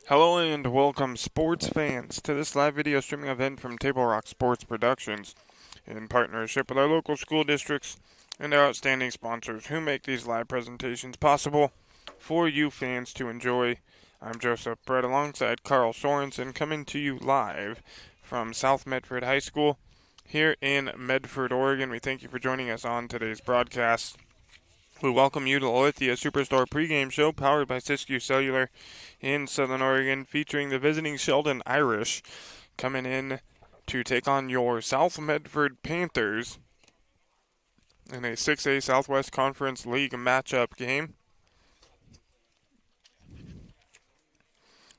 Hello and welcome sports fans to this live video streaming event from Table Rock Sports Productions in partnership with our local school districts and our outstanding sponsors who make these live presentations possible for you fans to enjoy. I'm Joseph Brett alongside Carl Sorensen coming to you live from South Medford High School here in Medford, Oregon. We thank you for joining us on today's broadcast. We welcome you to the Lithia Superstore pregame show powered by Siskiyou Cellular in Southern Oregon, featuring the visiting Sheldon Irish coming in to take on your South Medford Panthers in a 6A Southwest Conference League matchup game.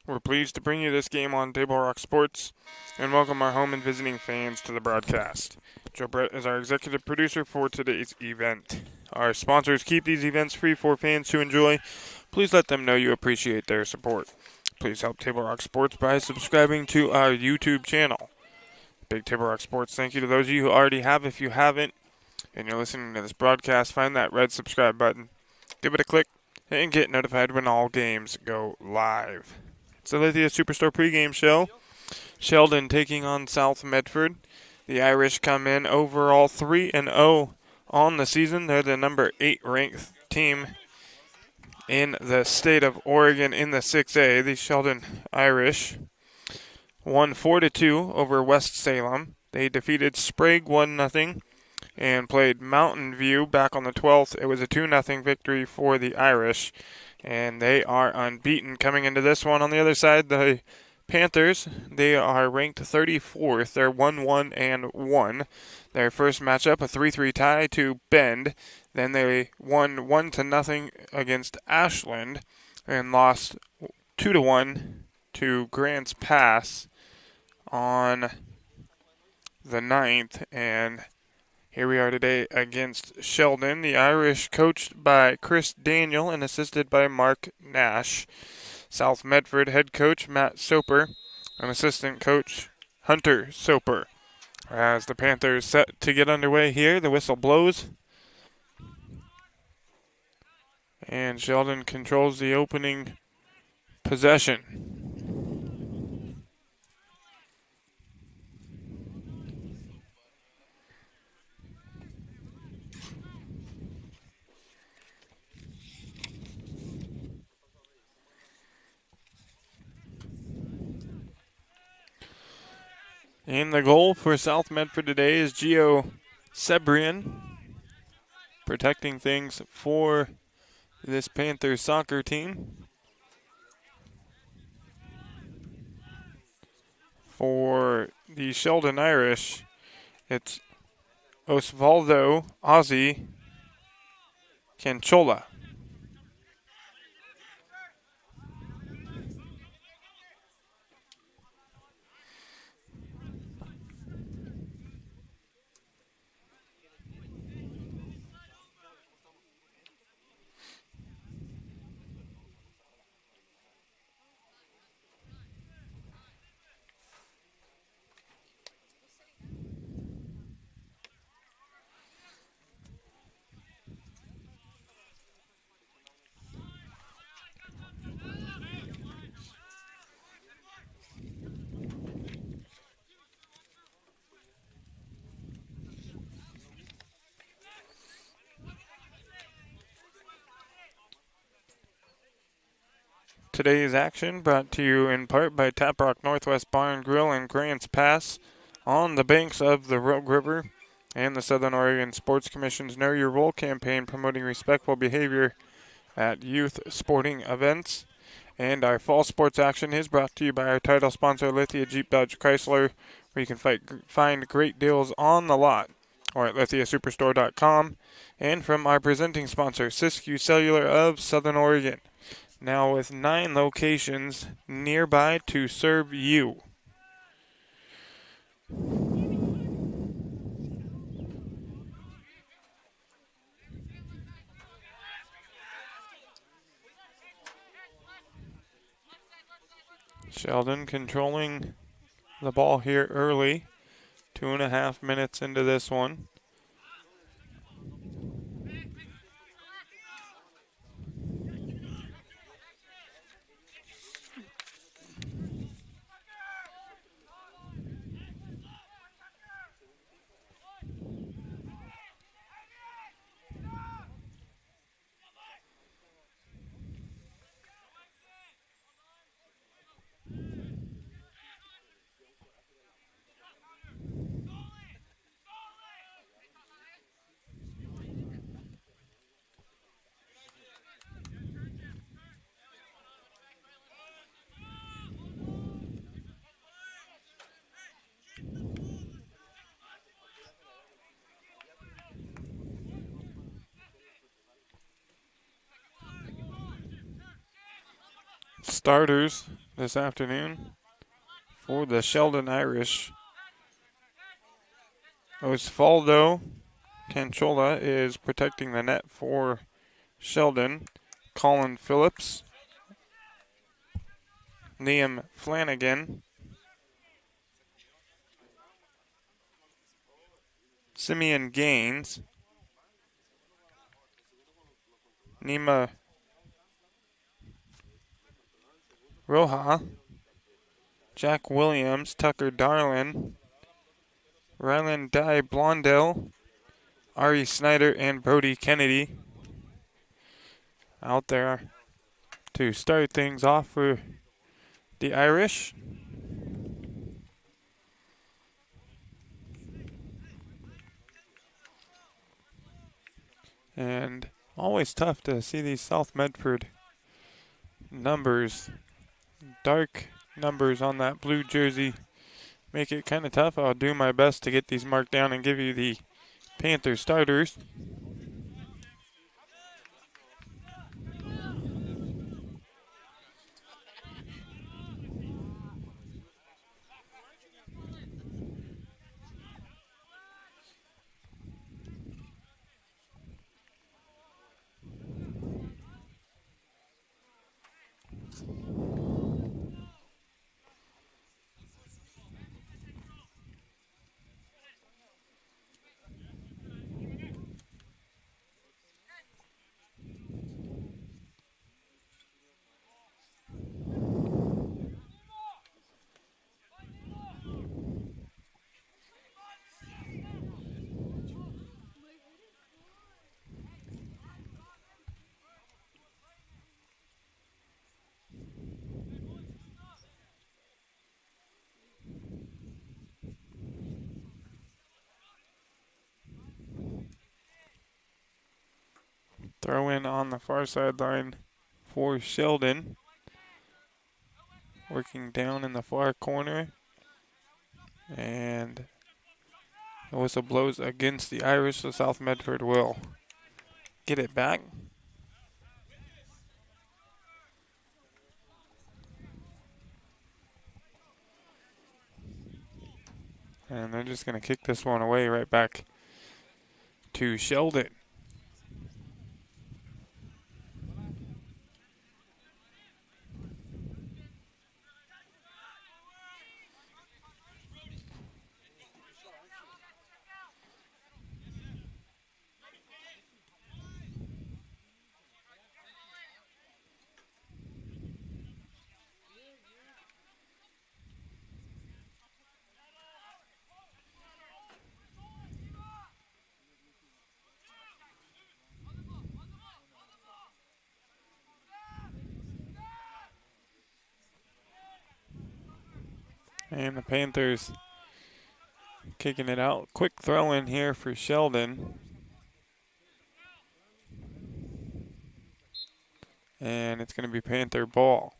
We're pleased to bring you this game on Table Rock Sports and welcome our home and visiting fans to the broadcast. Joe Brett is our executive producer for today's event. Our sponsors keep these events free for fans to enjoy. Please let them know you appreciate their support. Please help Table Rock Sports by subscribing to our YouTube channel. Big Table Rock Sports thank you to those of you who already have. If you haven't and you're listening to this broadcast, find that red subscribe button, give it a click, and get notified when all games go live. It's the Lithia Superstore pregame show. Sheldon taking on South Medford. The Irish come in overall 3-0 on the season. They're the number 8 ranked team in the state of Oregon in the 6A. The Sheldon Irish won 4-2 over West Salem. They defeated Sprague 1-0 and played Mountain View back on the 12th. It was a 2-0 victory for the Irish, and they are unbeaten coming into this one. On the other side, the Panthers, they are ranked 34th. They're 1-1-1. Their first matchup, a 3-3 tie to Bend. Then they won 1-0 against Ashland and lost 2-1 to Grants Pass on the 9th. And here we are today against Sheldon. The Irish coached by Chris Daniel and assisted by Mark Nash. South Medford head coach Matt Soper and assistant coach Hunter Soper. As the Panthers set to get underway here, the whistle blows. And Sheldon controls the opening possession. And the goal for South Medford today is Gio Sebrian, protecting things for this Panthers soccer team. For the Sheldon Irish, it's Osvaldo Ozzy Canchola. Today's action brought to you in part by Taprock Northwest Bar and Grill and Grants Pass on the banks of the Rogue River, and the Southern Oregon Sports Commission's Know Your Role campaign promoting respectful behavior at youth sporting events. And our fall sports action is brought to you by our title sponsor, Lithia Jeep Dodge Chrysler, where you can find great deals on the lot or at lithiasuperstore.com, and from our presenting sponsor, Siskiyou Cellular of Southern Oregon, now with 9 locations nearby to serve you. Sheldon controlling the ball here early. 2.5 minutes into this one. Starters this afternoon for the Sheldon Irish. Osvaldo Canchola is protecting the net for Sheldon. Colin Phillips, Liam Flanagan, Simeon Gaines, Nima Roja, Jack Williams, Tucker Darlin, Ryland Dye Blondell, Ari Snyder, and Brody Kennedy out there to start things off for the Irish. And always tough to see these South Medford numbers, dark numbers on that blue jersey. Make it kind of tough. I'll do my best to get these marked down and give you the Panther starters. Throw in on the far sideline for Sheldon. Working down in the far corner. And the whistle blows against the Irish, so South Medford will get it back. And they're just going to kick this one away right back to Sheldon. And the Panthers kicking it out. Quick throw in here for Sheldon. And it's going to be Panther ball.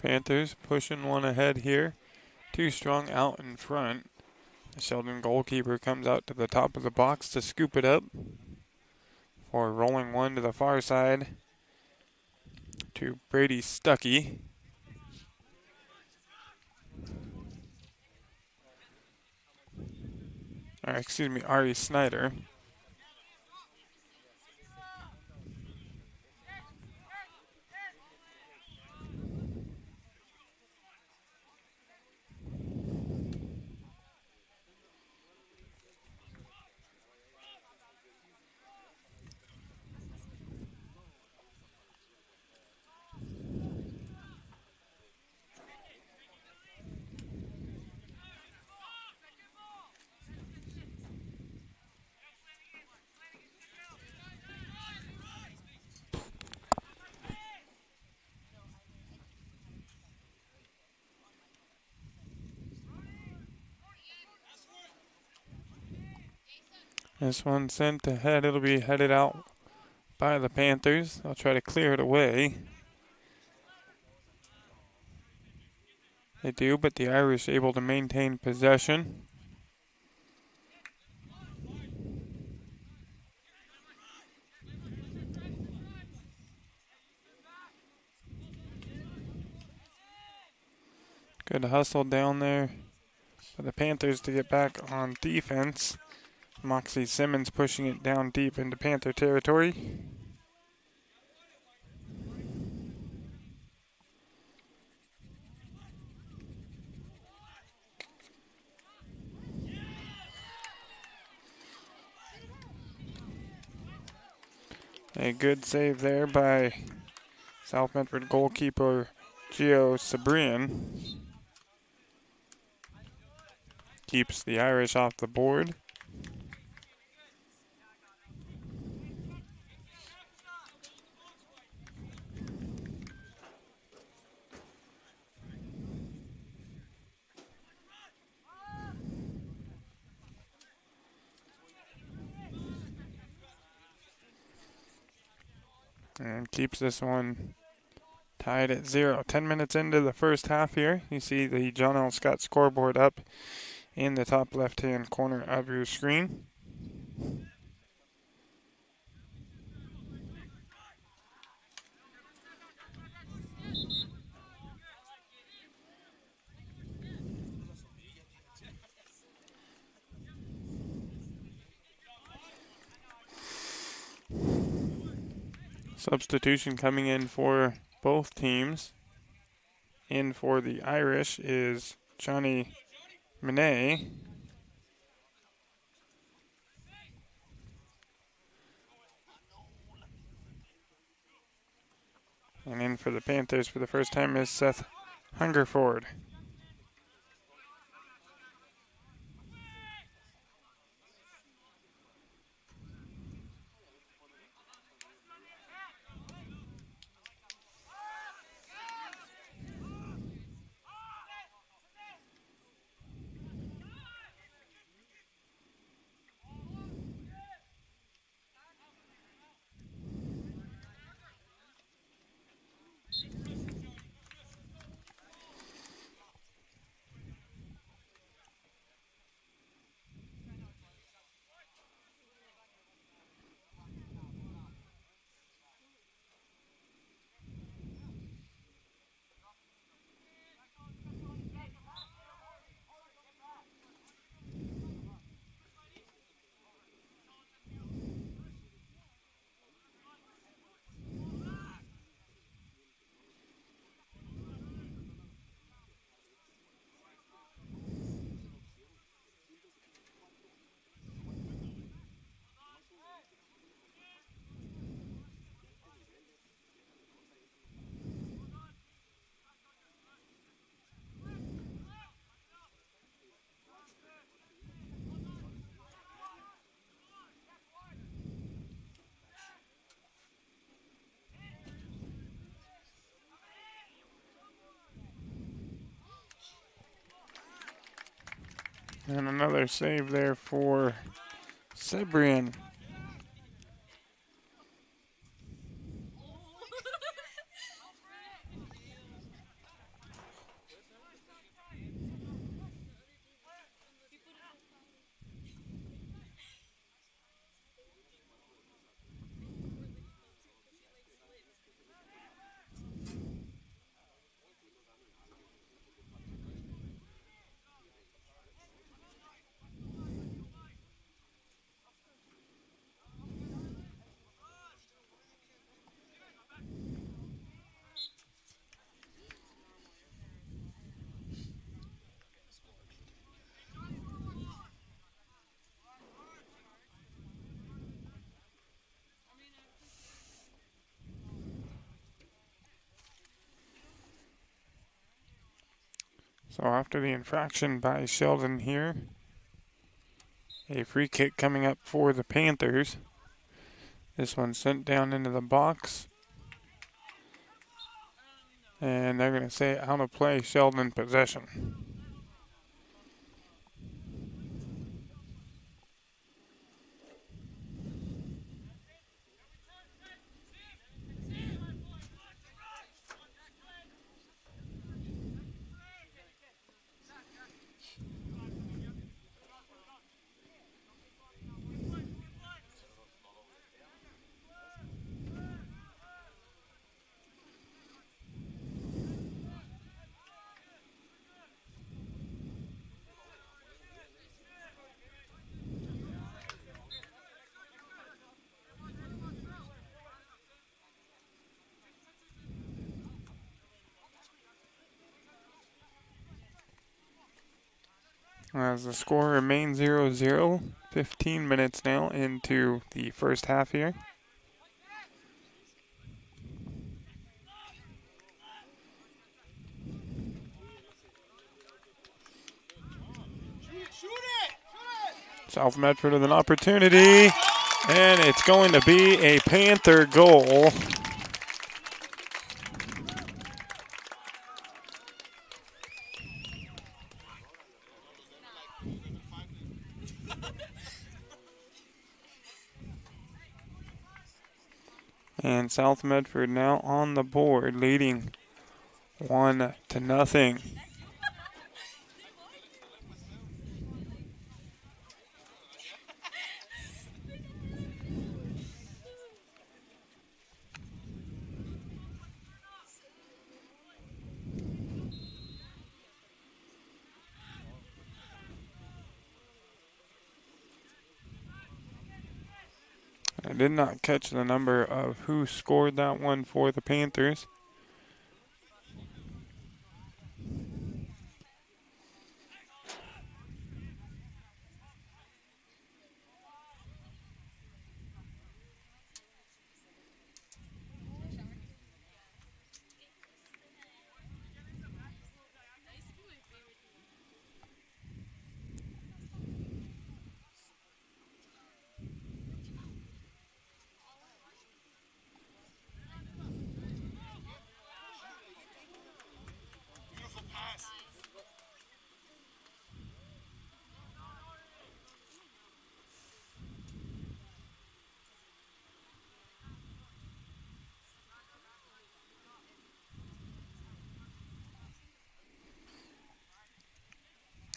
Panthers pushing one ahead here. Too strong out in front. The Sheldon goalkeeper comes out to the top of the box to scoop it up. For rolling one to the far side to Brady Stuckey. Or excuse me, Ari Snyder. This one sent ahead. It'll be headed out by the Panthers. They'll try to clear it away. They do, but the Irish able to maintain possession. Good hustle down there for the Panthers to get back on defense. Moxie Simmons pushing it down deep into Panther territory. A good save there by South Medford goalkeeper Gio Sabrian. Keeps the Irish off the board. And keeps this one tied at 0. 10 minutes into the first half here. You see the John L. Scott scoreboard up in the top left-hand corner of your screen. Substitution coming in for both teams. In for the Irish is Johnny Monet. And in for the Panthers for the first time is Seth Hungerford. And another save there for Sabrian. So after the infraction by Sheldon here, a free kick coming up for the Panthers. This one sent down into the box. And they're going to say out of play, Sheldon possession. As the score remains 0-0, 15 minutes now into the first half here. South Medford with an opportunity, and it's going to be a Panther goal. And South Medford now on the board, leading 1-0. I did not catch the number of who scored that one for the Panthers.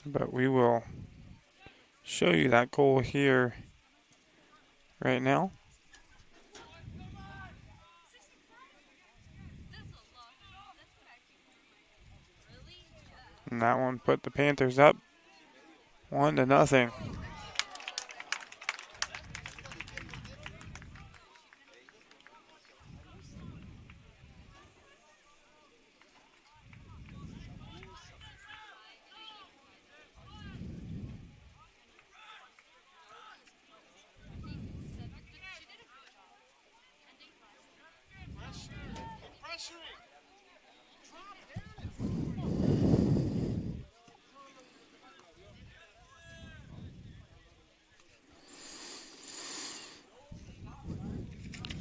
But we will show you that goal here right now. And that one put the Panthers up 1-0.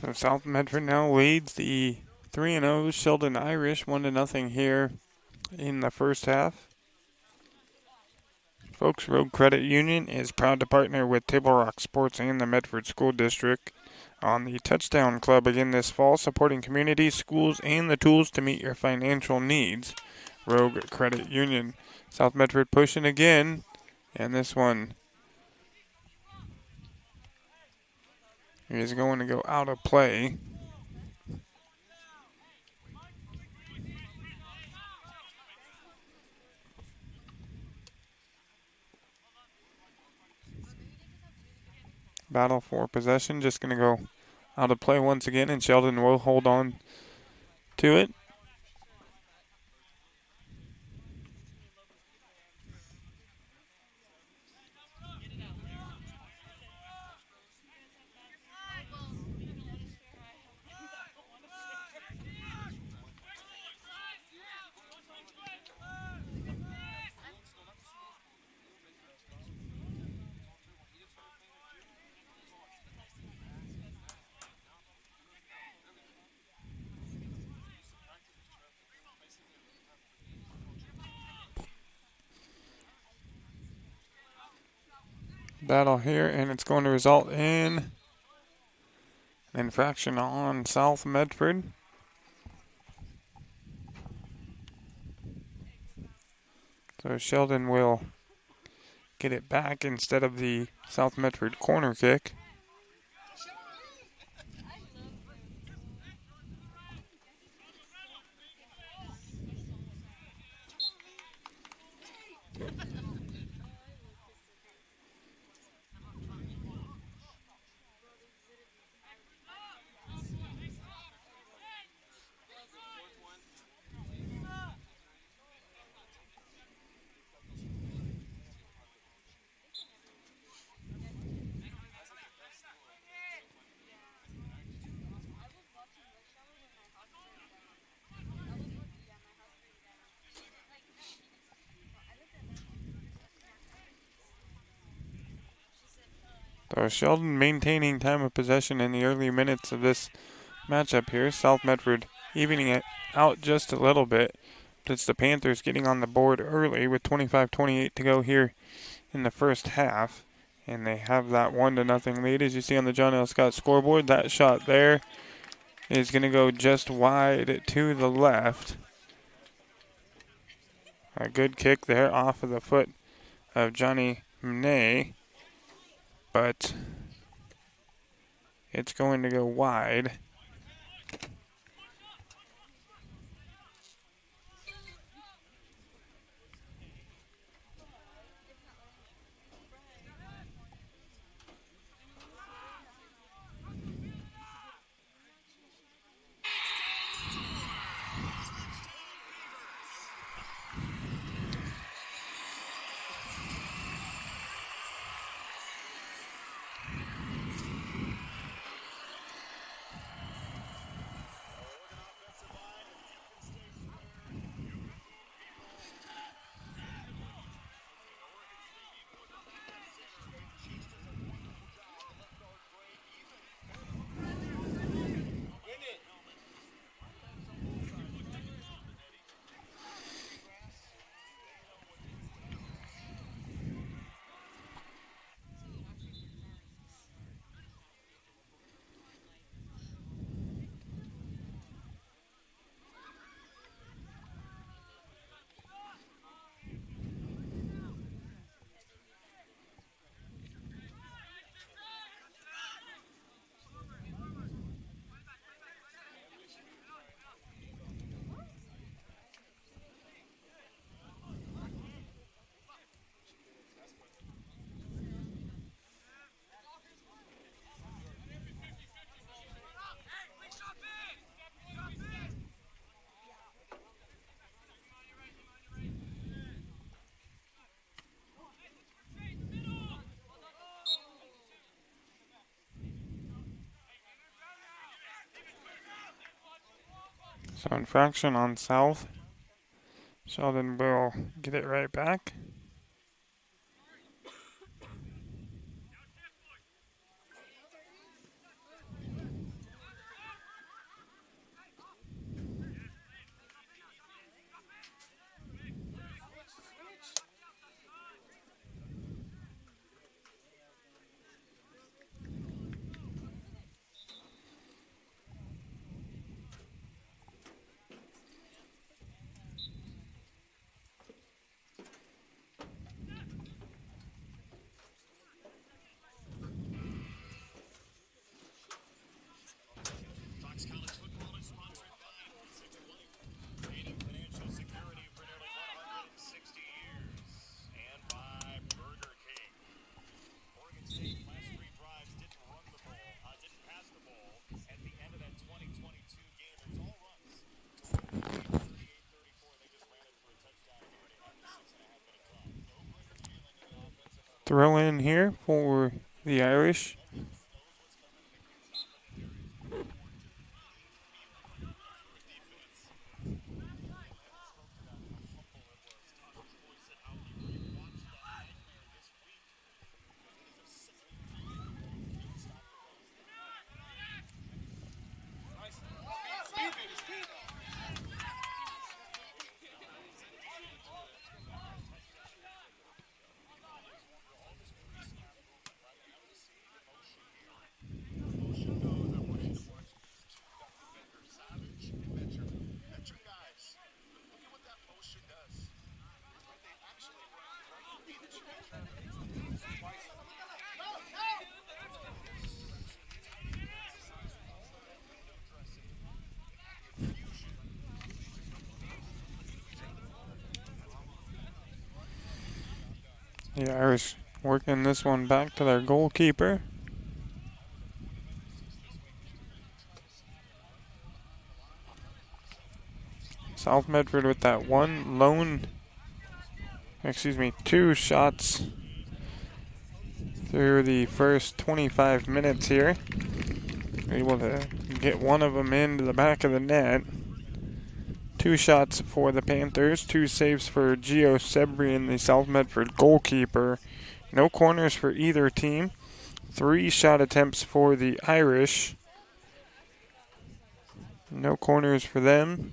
So South Medford now leads the 3-0 Sheldon Irish 1-0 here in the first half. Folks, Road Credit Union is proud to partner with Table Rock Sports and the Medford School District on the Touchdown Club again this fall, supporting communities, schools, and the tools to meet your financial needs. Rogue Credit Union. South Medford pushing again, and this one is going to go out of play. Battle for possession, just going to go out of play once again, and Sheldon will hold on to it. Battle here, and it's going to result in an infraction on South Medford. So Sheldon will get it back instead of the South Medford corner kick. So Sheldon maintaining time of possession in the early minutes of this matchup here. South Medford evening it out just a little bit. But it's the Panthers getting on the board early with 25-28 to go here in the first half. And they have that 1-0 lead, as you see on the John L. Scott scoreboard. That shot there is going to go just wide to the left. A good kick there off of the foot of Johnny Mnay. But it's going to go wide. So infraction on South. Sheldon will get it right back. Throw in here for the Irish. The Irish working this one back to their goalkeeper. South Medford with that two shots through the first 25 minutes here. Able to get one of them into the back of the net. 2 shots for the Panthers, 2 saves for Gio Sebrian, the South Medford goalkeeper. No corners for either team. 3 shot attempts for the Irish. No corners for them.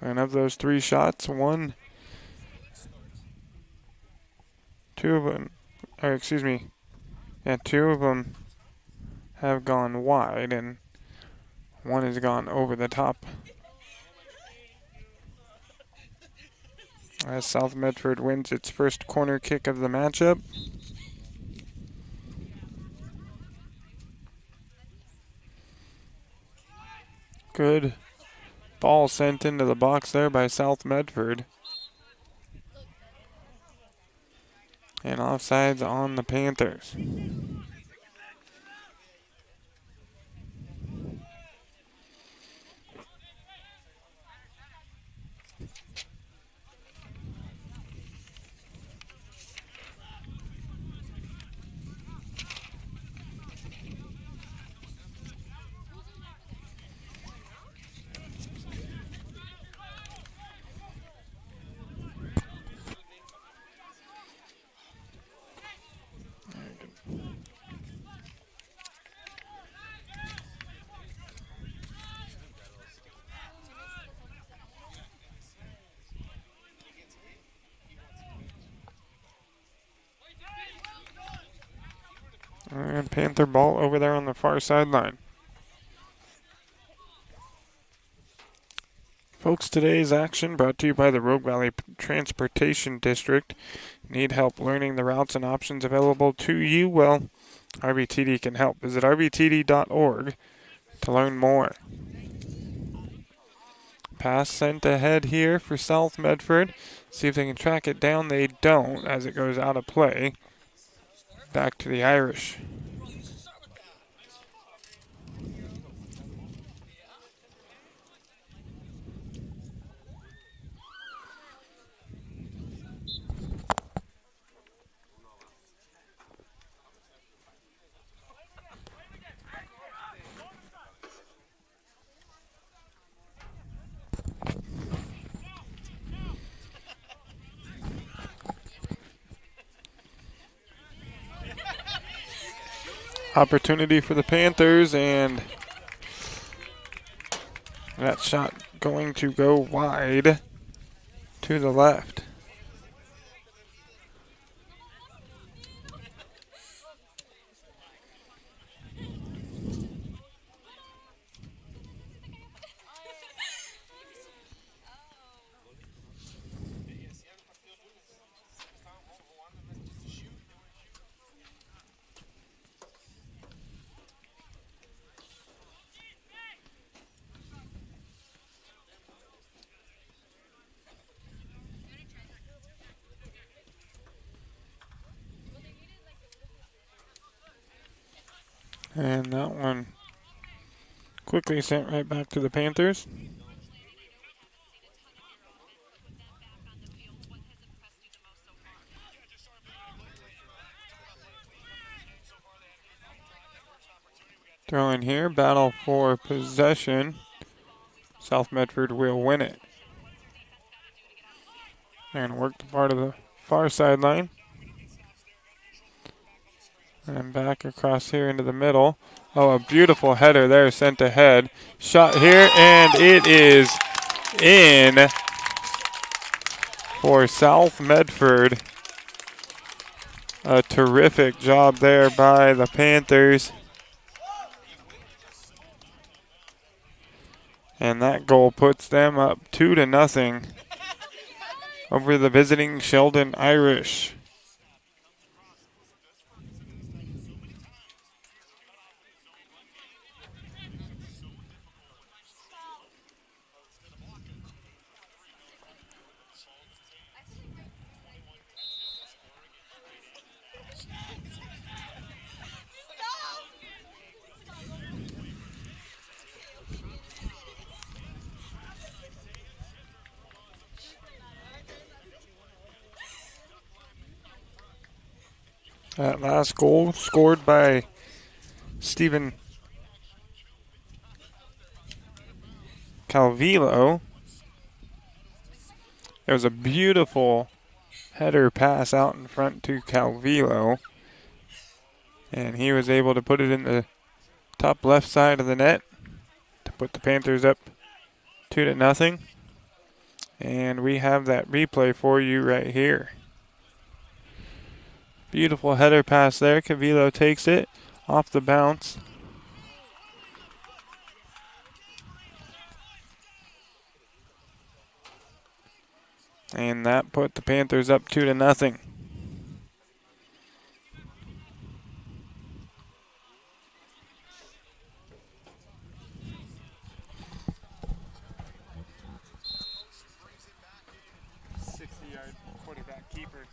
And of those 3 shots, two of them have gone wide and one has gone over the top. As South Medford wins its first corner kick of the matchup. Good ball sent into the box there by South Medford. And offsides on the Panthers. And Panther ball over there on the far sideline. Folks, today's action brought to you by the Rogue Valley Transportation District. Need help learning the routes and options available to you? Well, RVTD can help. Visit rvtd.org to learn more. Pass sent ahead here for South Medford. See if they can track it down. They don't as it goes out of play. Back to the Irish. Opportunity for the Panthers, and that shot going to go wide to the left. And that one quickly sent right back to the Panthers. Throw in here, battle for possession. South Medford will win it. And work the part of the far sideline. And back across here into the middle. Oh, a beautiful header there sent ahead. Shot here, and it is in for South Medford. A terrific job there by the Panthers. And that goal puts them up 2-0 over the visiting Sheldon Irish. That last goal scored by Stephen Calvillo. It was a beautiful header pass out in front to Calvillo. And he was able to put it in the top left side of the net to put the Panthers up 2-0. And we have that replay for you right here. Beautiful header pass there. Calvillo takes it off the bounce. And that put the Panthers up 2-0. Quarterback keeper.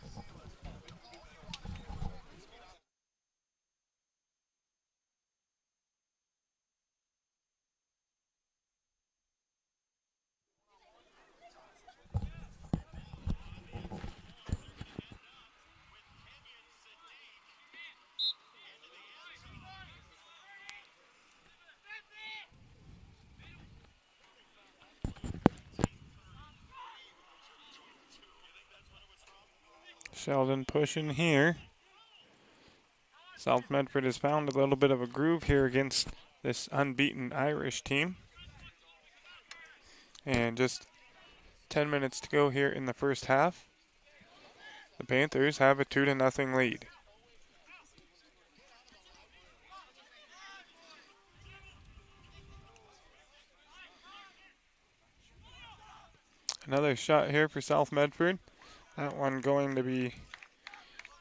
Sheldon pushing here. South Medford has found a little bit of a groove here against this unbeaten Irish team. And just 10 minutes to go here in the first half. The Panthers have a 2-0 lead. Another shot here for South Medford. That one going to be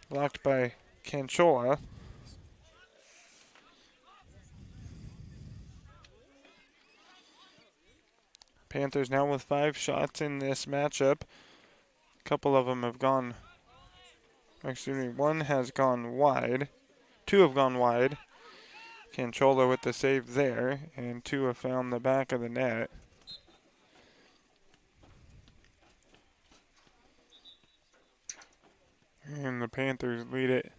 blocked by Canchola. Panthers now with 5 shots in this matchup. A couple of them have gone, one has gone wide. 2 have gone wide. Canchola with the save there, and 2 have found the back of the net. And the Panthers lead it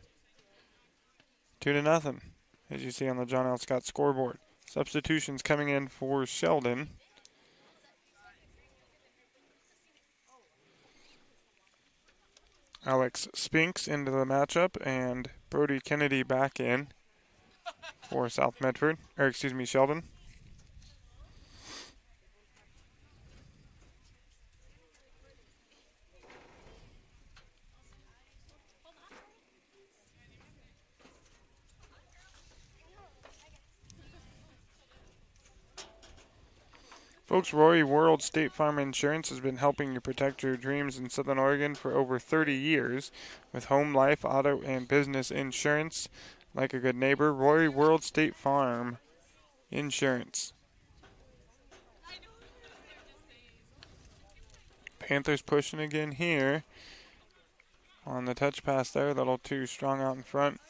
2-0, as you see on the John L. Scott scoreboard. Substitutions coming in for Sheldon. Alex Spinks into the matchup, and Brody Kennedy back in for South Medford, Sheldon. Folks, Rory World State Farm Insurance has been helping you protect your dreams in Southern Oregon for over 30 years with home, life, auto, and business insurance. Like a good neighbor, Rory World State Farm Insurance. Panthers pushing again here on the touch pass there. A little too strong out in front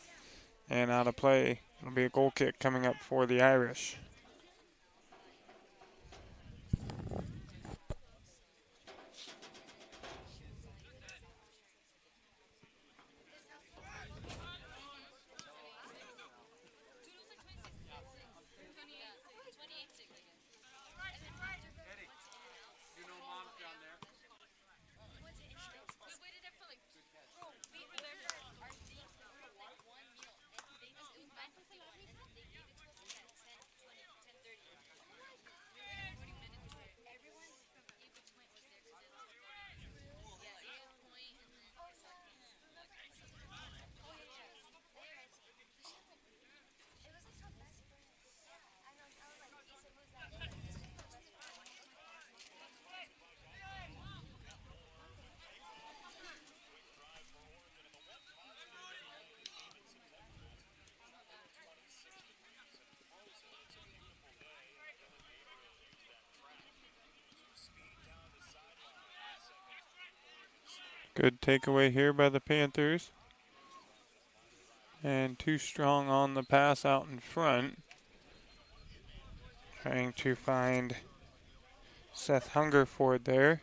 and out of play. It'll be a goal kick coming up for the Irish. Good takeaway here by the Panthers. And too strong on the pass out in front. Trying to find Seth Hungerford there.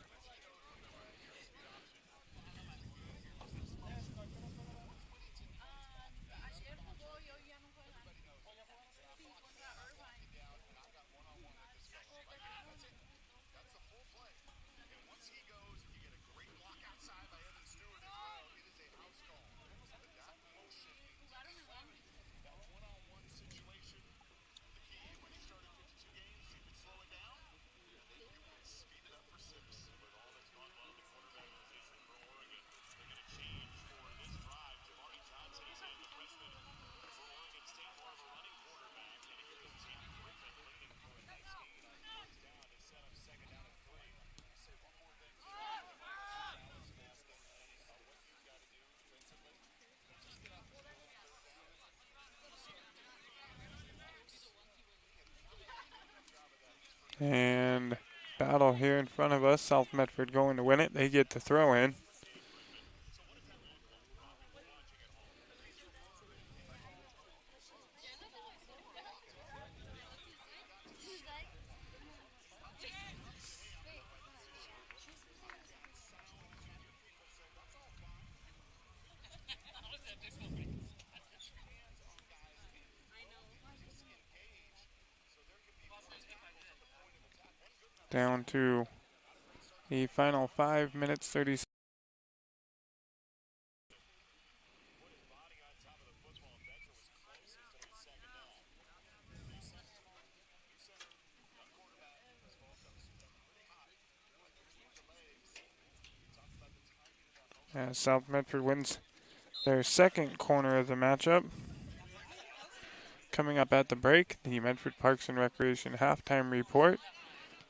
And battle here in front of us. South Medford going to win it. They get the throw in. Down to the final 5 minutes, 30 seconds. As South Medford wins their second corner of the matchup. Coming up at the break, the Medford Parks and Recreation halftime report.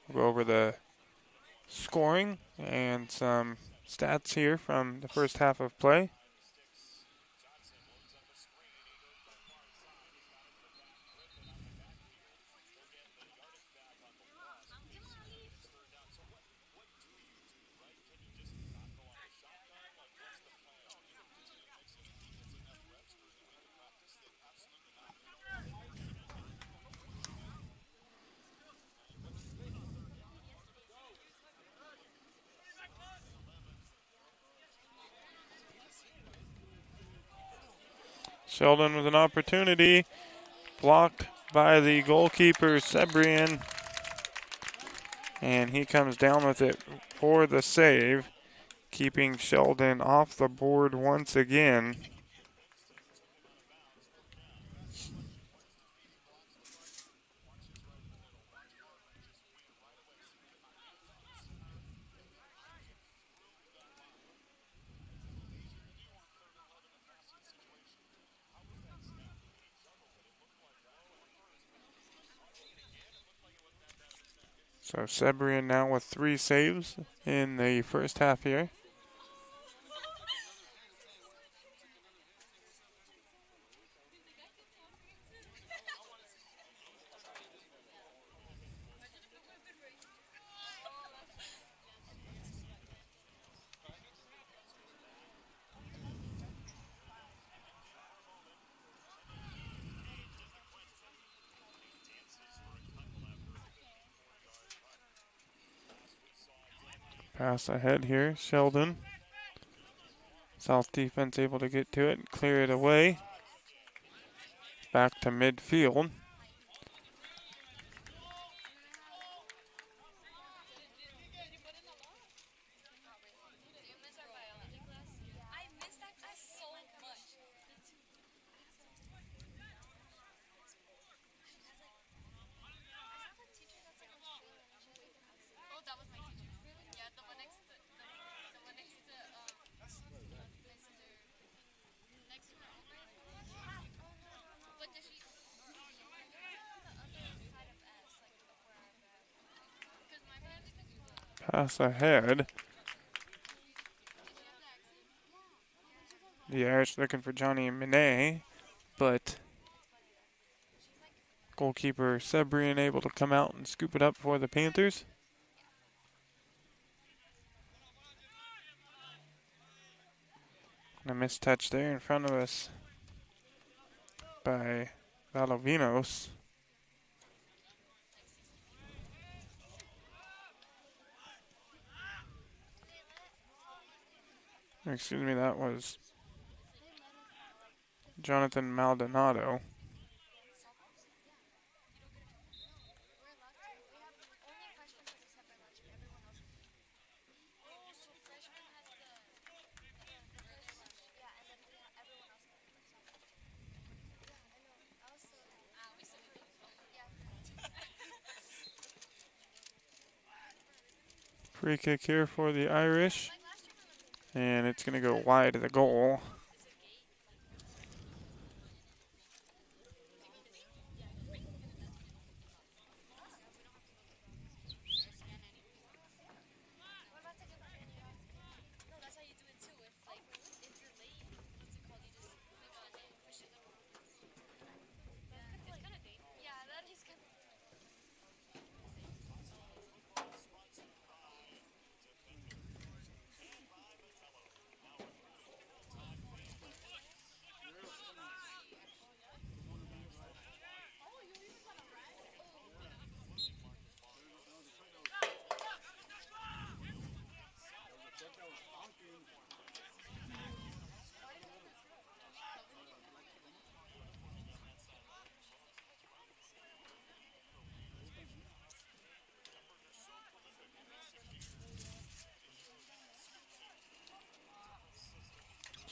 We'll go over the scoring and some stats here from the first half of play. Sheldon with an opportunity, blocked by the goalkeeper, Sebrian. And he comes down with it for the save, keeping Sheldon off the board once again. So Sebrian now with 3 saves in the first half here. Pass ahead here, Sheldon. South defense able to get to it and clear it away. Back to midfield. Pass ahead. The Irish looking for Johnny Minet, but goalkeeper Sebrian able to come out and scoop it up for the Panthers. A missed touch there in front of us by Valavinos. Excuse me, that was Jonathan Maldonado. Free kick here for the Irish. And it's going to go wide of the goal.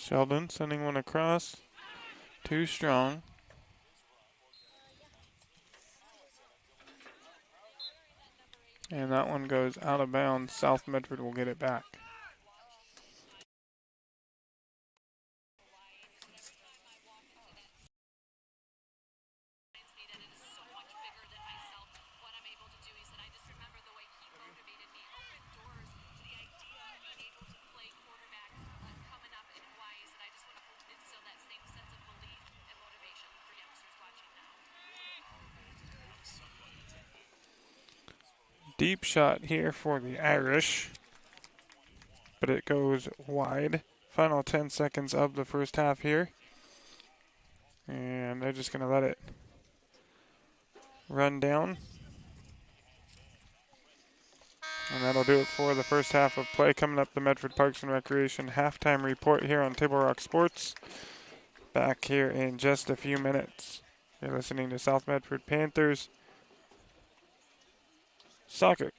Sheldon sending one across. Too strong. And that one goes out of bounds. South Medford will get it back. Deep shot here for the Irish, but it goes wide. Final 10 seconds of the first half here. And they're just going to let it run down. And that'll do it for the first half of play. Coming up, the Medford Parks and Recreation halftime report here on Table Rock Sports. Back here in just a few minutes. You're listening to South Medford Panthers Soccer.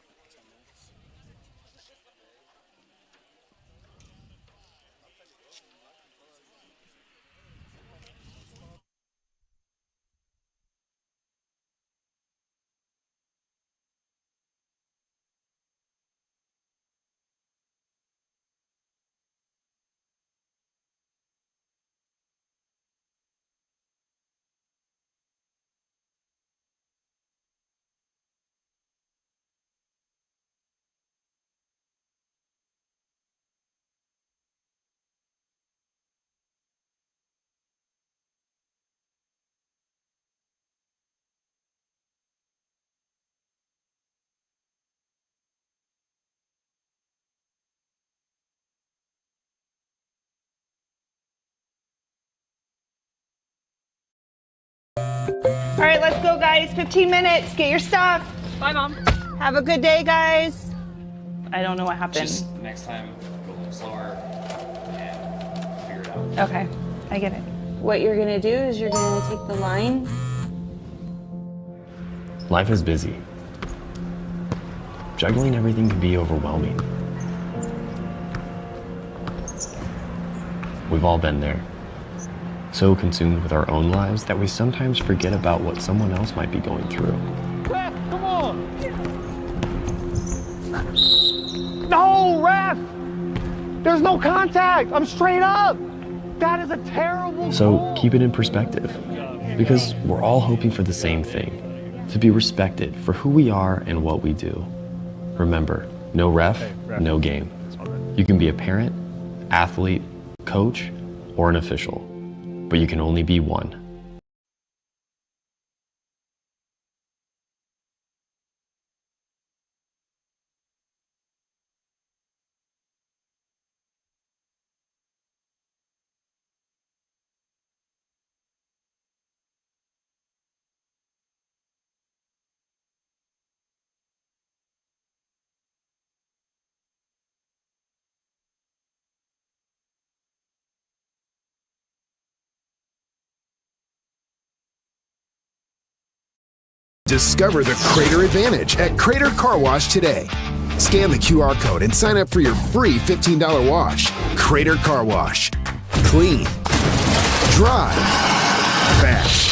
All right, let's go, guys. 15 minutes. Get your stuff. Bye, Mom. Have a good day, guys. I don't know what happened. Just next time, go a little slower and figure it out. Okay, I get it. What you're gonna do is you're gonna take the line. Life is busy. Juggling everything can be overwhelming. We've all been there. So consumed with our own lives that we sometimes forget about what someone else might be going through. Ref, come on! No, ref! There's no contact! I'm straight up! That is a terrible So goal. keep it in perspective, because we're all hoping for the same thing, to be respected for who we are and what we do. Remember, no ref, no game. You can be a parent, athlete, coach, or an official, but you can only be one. Discover the Crater Advantage at Crater Car Wash today. Scan the QR code and sign up for your free $15 wash. Crater Car Wash. Clean. Dry. Fast.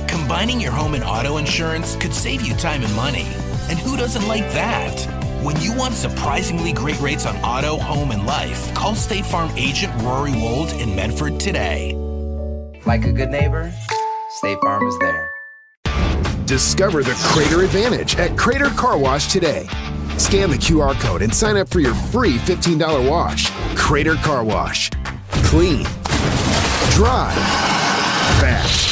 Combining your home and auto insurance could save you time and money. And who doesn't like that? When you want surprisingly great rates on auto, home, and life, call State Farm agent Rory Wold in Medford today. Like a good neighbor, State Farm is there. Discover the Crater Advantage at Crater Car Wash today. Scan the QR code and sign up for your free $15 wash. Crater Car Wash. Clean. Dry. Fast.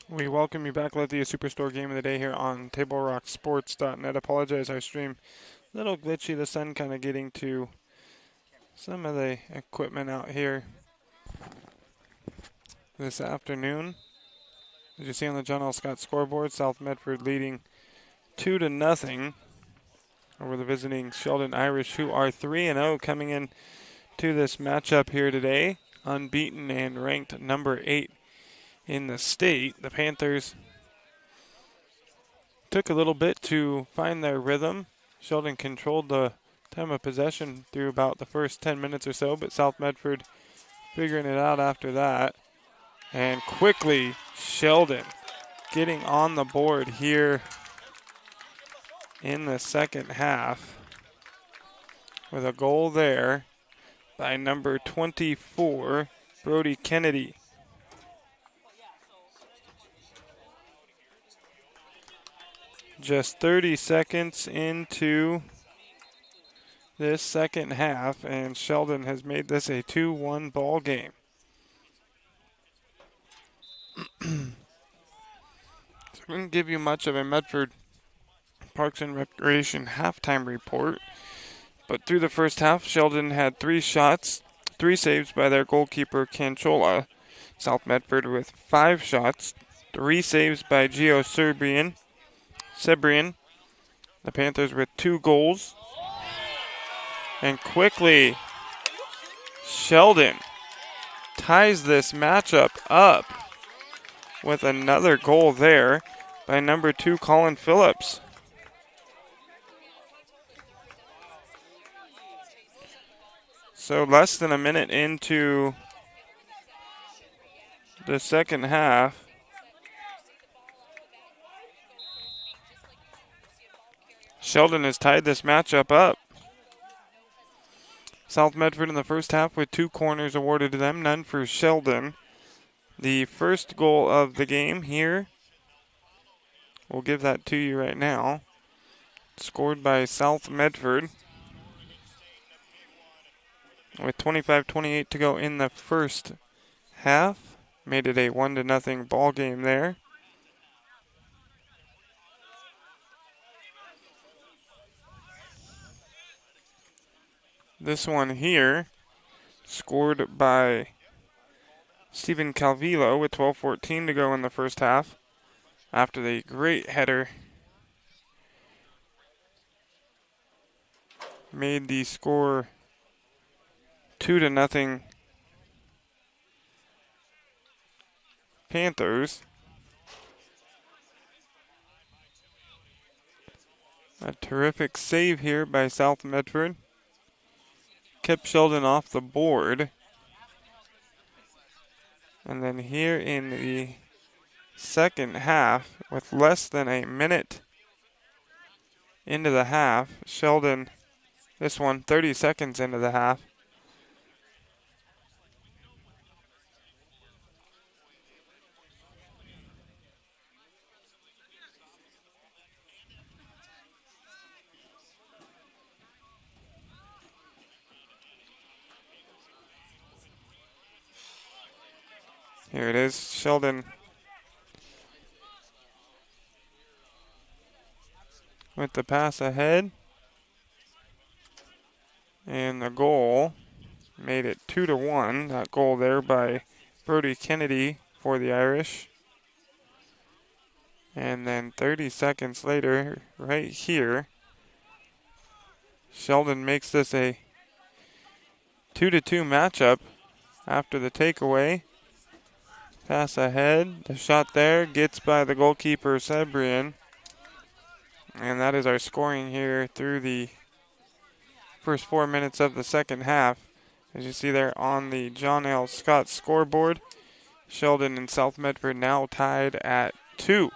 We welcome you back, Lithia Superstore Game of the Day here on TableRockSports.net. Apologize, our stream a little glitchy. The sun kind of getting to some of the equipment out here this afternoon. As you see on the John L. Scott scoreboard, South Medford leading 2-0 over the visiting Sheldon Irish, who are 3-0 coming in to this matchup here today, unbeaten and ranked number 8 in the state. The Panthers took a little bit to find their rhythm. Sheldon controlled the time of possession through about the first 10 minutes or so, but South Medford figuring it out after that. And quickly, Sheldon getting on the board here in the second half with a goal there by number 24, Brody Kennedy. Just 30 seconds into this second half, and Sheldon has made this a 2-1 ball game. I didn't give you much of a Medford Parks and Recreation halftime report, but through the first half, Sheldon had 3 shots, 3 saves by their goalkeeper Canchola. South Medford with 5 shots, 3 saves by Gio Sebrian. The Panthers with 2 goals. And quickly, Sheldon ties this matchup up with another goal there by number 2, Colin Phillips. So less than a minute into the second half, Sheldon has tied this matchup up. South Medford in the first half with 2 corners awarded to them, none for Sheldon. The first goal of the game here, we'll give that to you right now, scored by South Medford with 25-28 to go in the first half. Made it a 1-0 ball game there. This one here, scored by Stephen Calvillo with 12-14 to go in the first half after the great header made the score 2-0 Panthers. A terrific save here by South Medford. Kept Sheldon off the board. And then here in the second half, with less than a minute into the half, Sheldon, this one 30 seconds into the half, here it is, Sheldon with the pass ahead. And the goal made it 2-1. That goal there by Brody Kennedy for the Irish. And then 30 seconds later, right here, Sheldon makes this a 2-2 matchup after the takeaway. Pass ahead. The shot there gets by the goalkeeper, Sebrian. And that is our scoring here through the first 4 minutes of the second half. As you see there on the John L. Scott scoreboard, Sheldon and South Medford now tied at 2.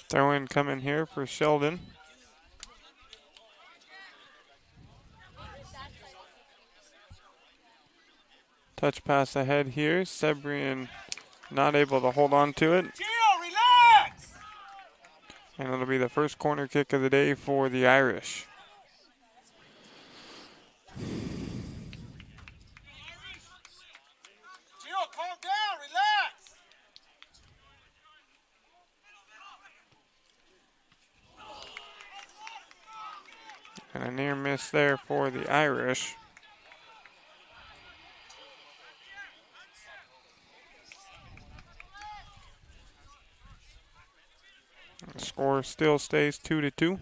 Throw in coming here for Sheldon. Touch pass ahead here. Sebrian not able to hold on to it. And it'll be the first corner kick of the day for the Irish. Calm down, relax. And a near miss there for the Irish. The score still stays 2-2.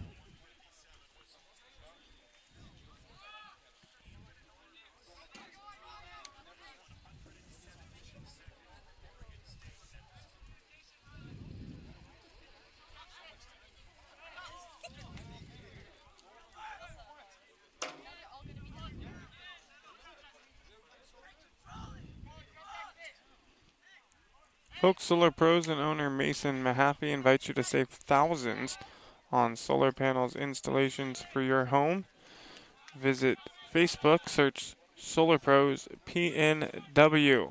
Folks, Solar Pros and owner Mason Mahaffey invites you to save thousands on solar panels installations for your home. Visit Facebook, search Solar Pros PNW.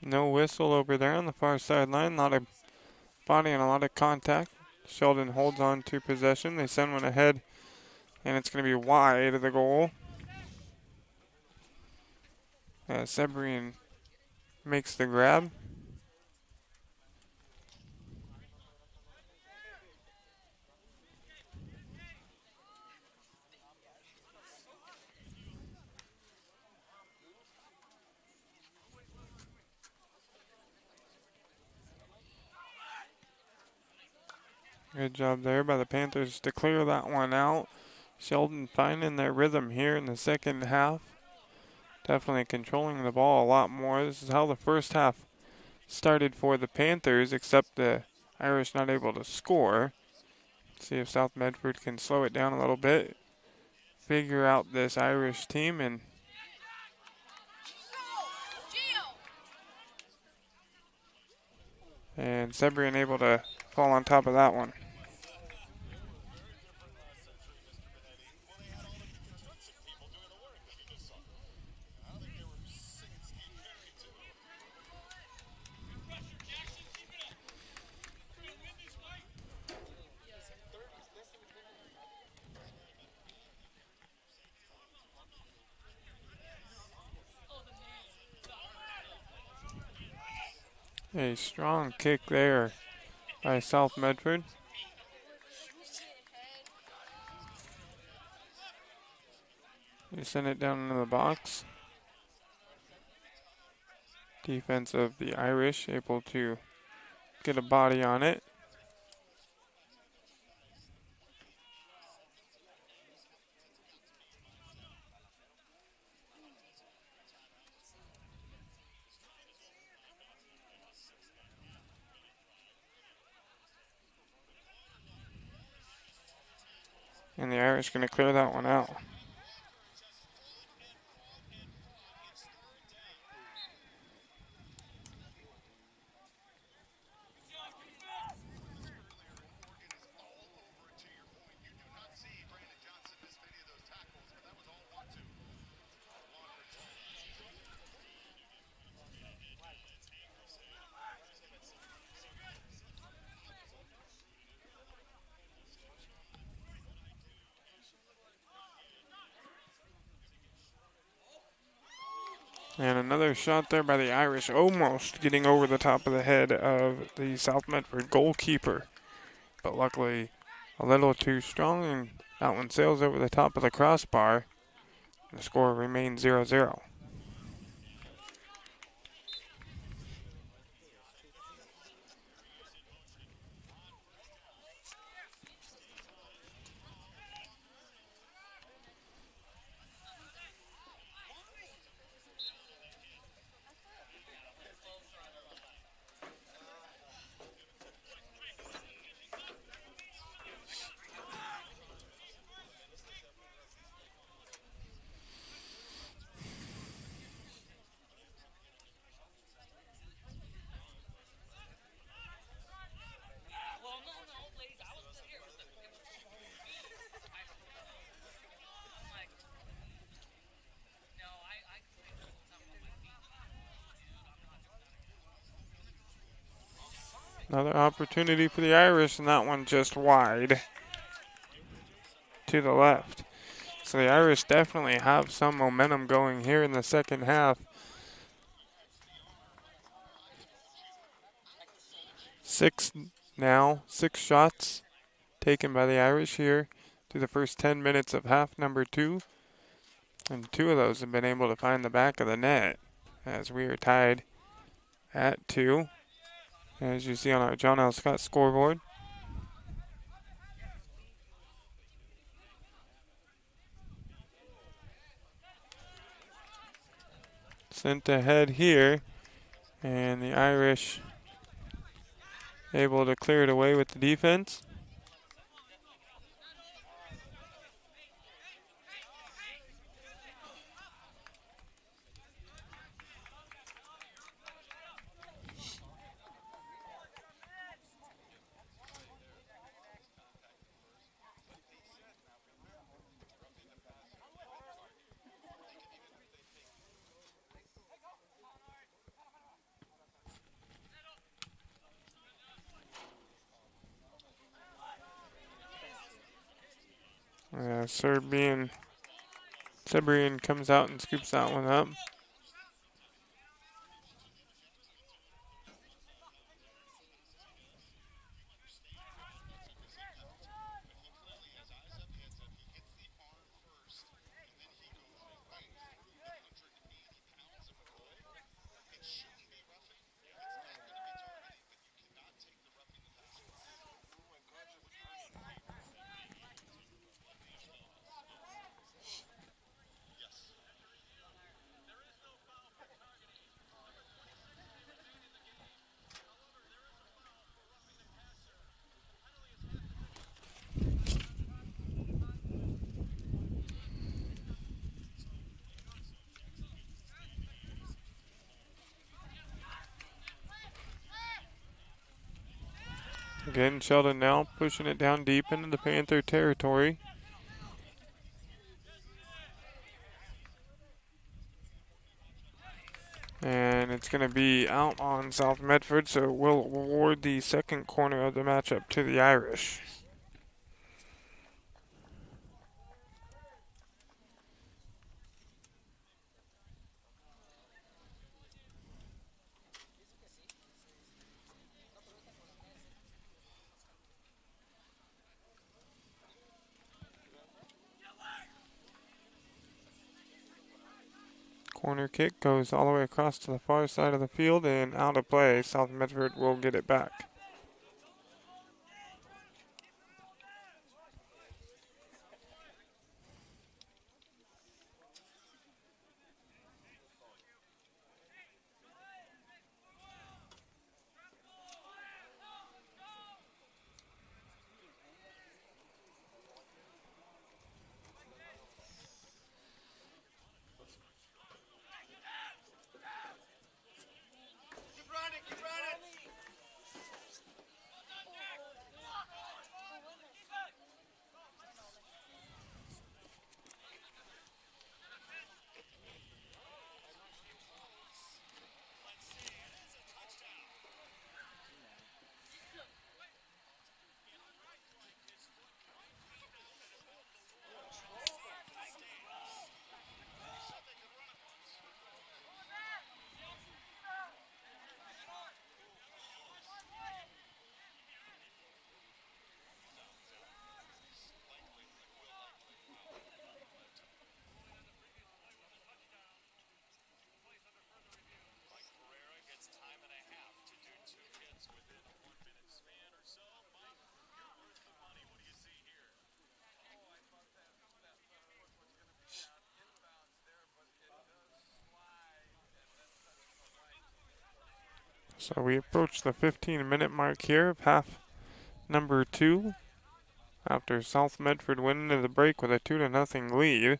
No whistle over there on the far sideline. A lot of body and a lot of contact. Sheldon holds on to possession. They send one ahead, and it's going to be wide of the goal. Sebrian makes the grab. Good job there by the Panthers to clear that one out. Sheldon finding their rhythm here in the second half. Definitely controlling the ball a lot more. This is how the first half started for the Panthers, except the Irish not able to score. See if South Medford can slow it down a little bit. Figure out this Irish team and Sebrian able to fall on top of that one. A strong kick there by South Medford. They send it down into the box. Defense of the Irish able to get a body on it. And the Irish going to clear that one out. And another shot there by the Irish, almost getting over the top of the head of the South Medford goalkeeper. But luckily, a little too strong and That one sails over the top of the crossbar. The score remains 0-0. Another opportunity for the Irish, and that one just wide to the left. So the Irish definitely have some momentum going here in the second half. Six shots taken by the Irish here through the first 10 minutes of half number 2. And 2 of those have been able to find the back of the net as we are tied at 2. As you see on our John L. Scott scoreboard. Sent ahead here, and the Irish able to clear it away with the defense. Serbian comes out and scoops that one up. Again, Sheldon now pushing it down deep into the Panther territory. And it's going to be out on South Medford, so it will award the second corner of the matchup to the Irish. Corner kick goes all the way across to the far side of the field and out of play. South Medford will get it back. So we approach the 15-minute mark here of half number 2 after South Medford went into the break with a 2-0 lead.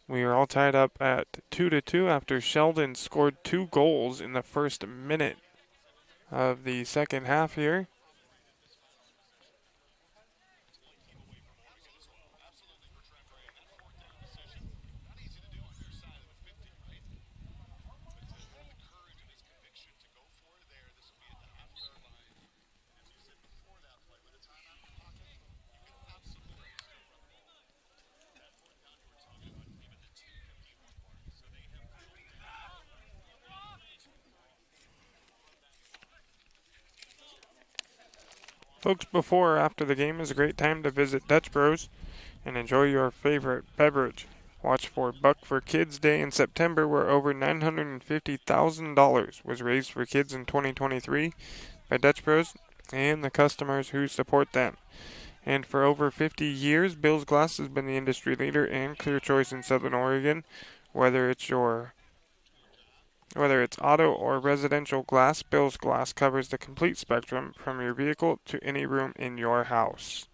We are all tied up at 2-2 after Sheldon scored 2 goals in the first minute of the second half here. Folks, before or after the game is a great time to visit Dutch Bros and enjoy your favorite beverage. Watch for Buck for Kids Day in September, where over $950,000 was raised for kids in 2023 by Dutch Bros and the customers who support them. And for over 50 years, Bill's Glass has been the industry leader and clear choice in Southern Oregon. Whether it's auto or residential glass, Bill's Glass covers the complete spectrum from your vehicle to any room in your house.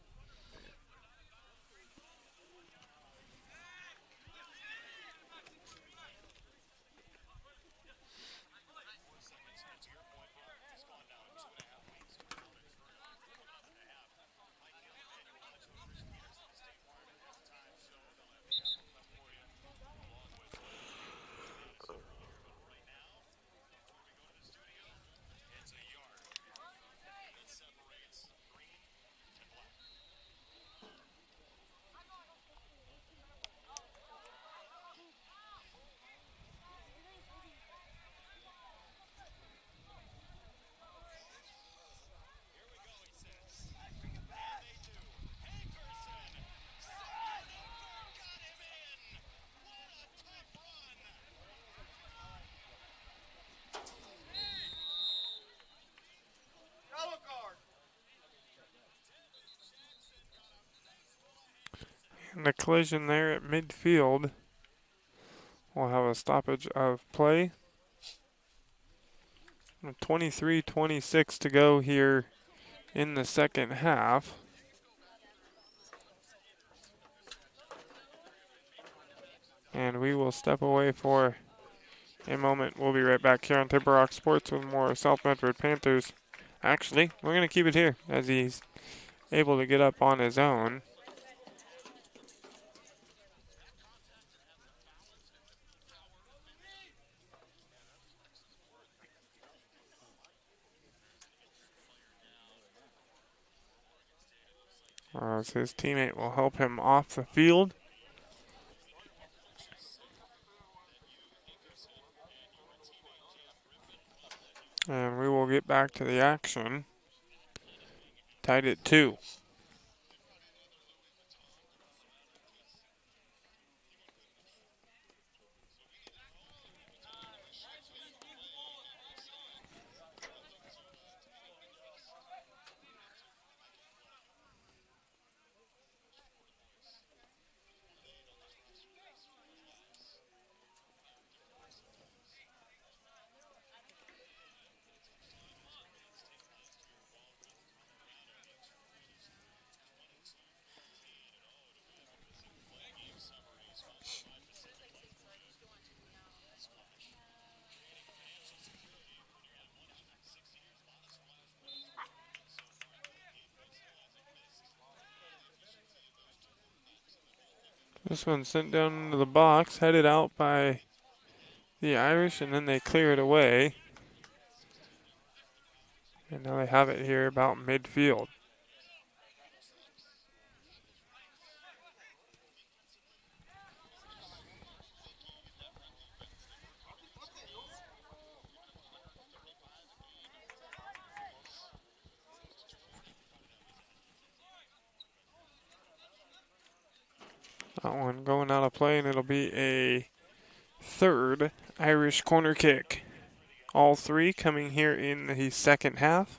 And the collision there at midfield will have a stoppage of play. 23-26 to go here in the second half. And we will step away for a moment. We'll be right back here on Table Rock Sports with more South Medford Panthers. Actually, we're going to keep it here as he's able to get up on his own. As his teammate will help him off the field. And we will get back to the action. Tied at 2. This one sent down into the box, headed out by the Irish, and then they clear it away. And now they have it here about midfield. That one going out of play, and it'll be a third Irish corner kick. All three coming here in the second half.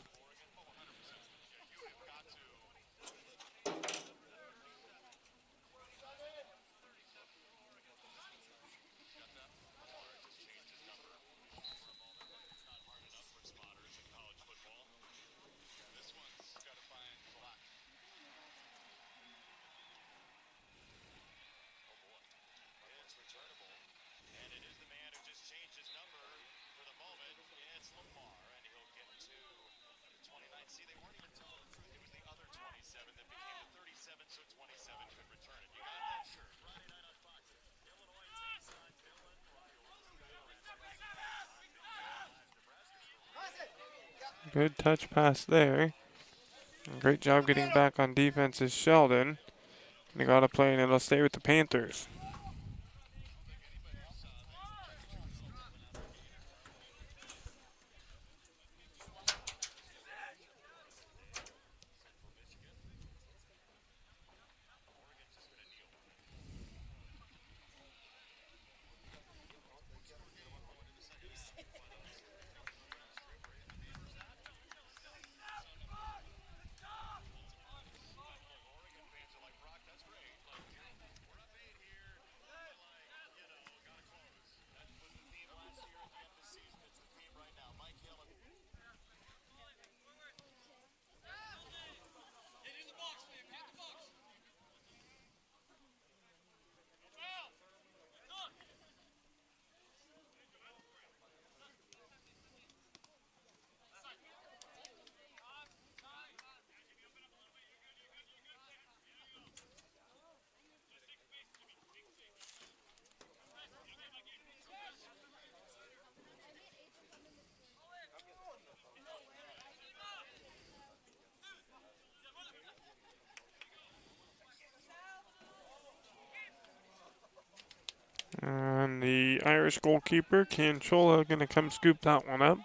Good touch pass there. Great job getting back on defense is Sheldon. They got a play and it'll stay with the Panthers. And the Irish goalkeeper, Canchola, going to come scoop that one up.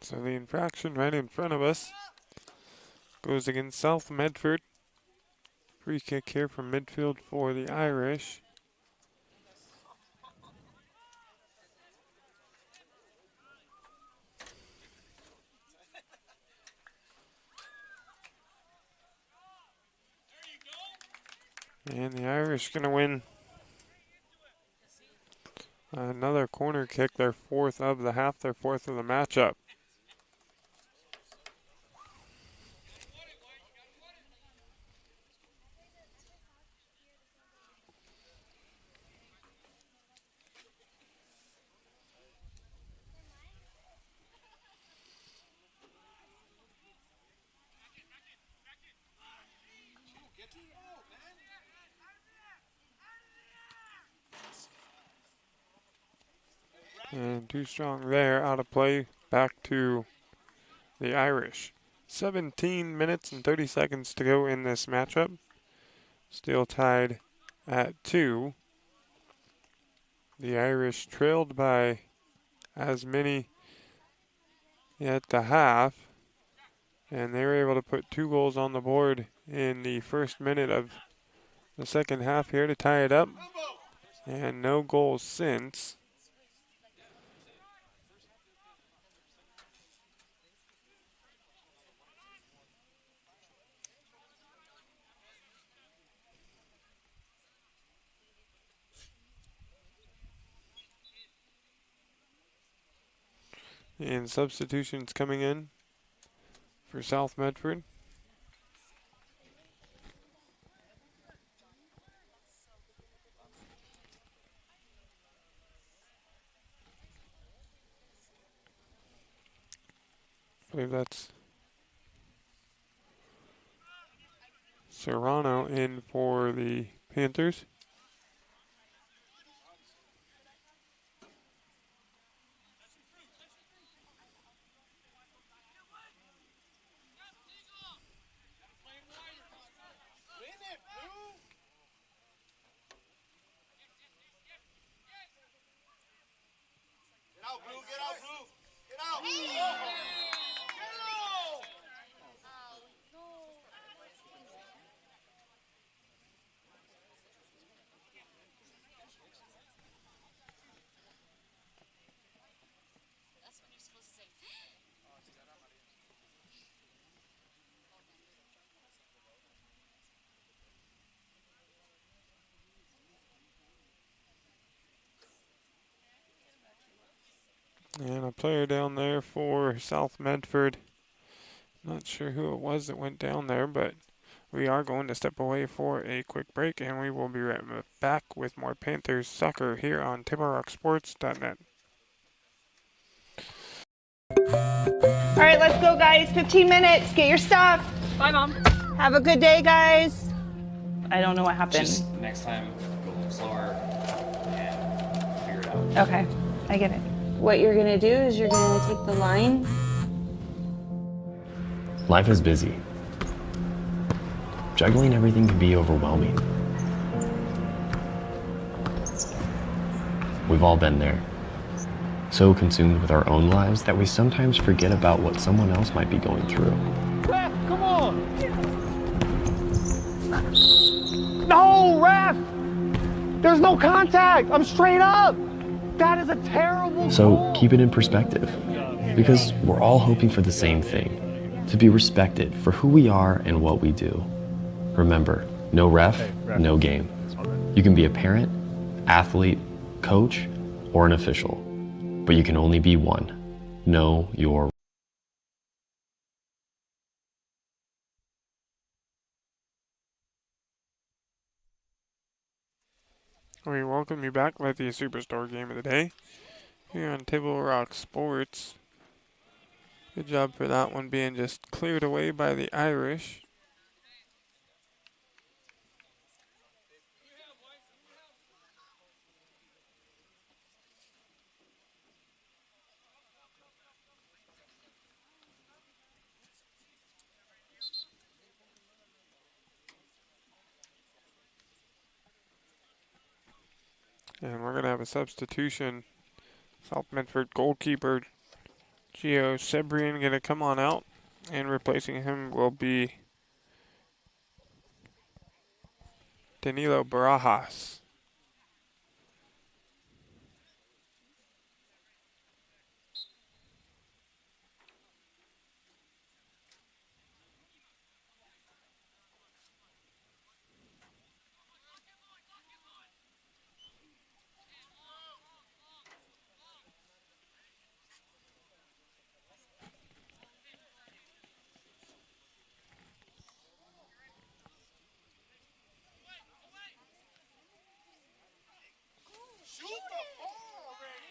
So the infraction right in front of us goes against South Medford. Free kick here from midfield for the Irish. And the Irish going to win another corner kick, their fourth of the half, their fourth of the matchup. And too strong there, out of play, back to the Irish. 17 minutes and 30 seconds to go in this matchup. Still tied at 2. The Irish trailed by as many at the half, and they were able to put 2 goals on the board in the first minute of the second half here to tie it up, and no goals since. And substitutions coming in for South Medford. I believe that's Serrano in for the Panthers. Get out, Blue. Get out, Blue. Get out. Get out. And a player down there for South Medford. Not sure who it was that went down there, but we are going to step away for a quick break, and we will be right back with more Panthers soccer here on TableRockSports.net. All right, let's go, guys. 15 minutes. Get your stuff. Bye, Mom. Have a good day, guys. I don't know what happened. Just next time, go a little slower and figure it out. Okay, I get it. What you're gonna do is you're gonna take the line. Life is busy. Juggling everything can be overwhelming. We've all been there. So consumed with our own lives that we sometimes forget about what someone else might be going through. Ref, come on! No, ref! There's no contact! I'm straight up! That is a terrible So goal. keep it in perspective, because we're all hoping for the same thing, to be respected for who we are and what we do. Remember, no ref, no game. You can be a parent, athlete, coach, or an official, but you can only be one. Know your We welcome you back with the Superstore game of the day here on Table Rock Sports. Good job for that one being just cleared away by the Irish. And we're going to have a substitution. South Medford goalkeeper Gio Sebrian going to come on out. And replacing him will be Danilo Barajas. Shoot the ball already.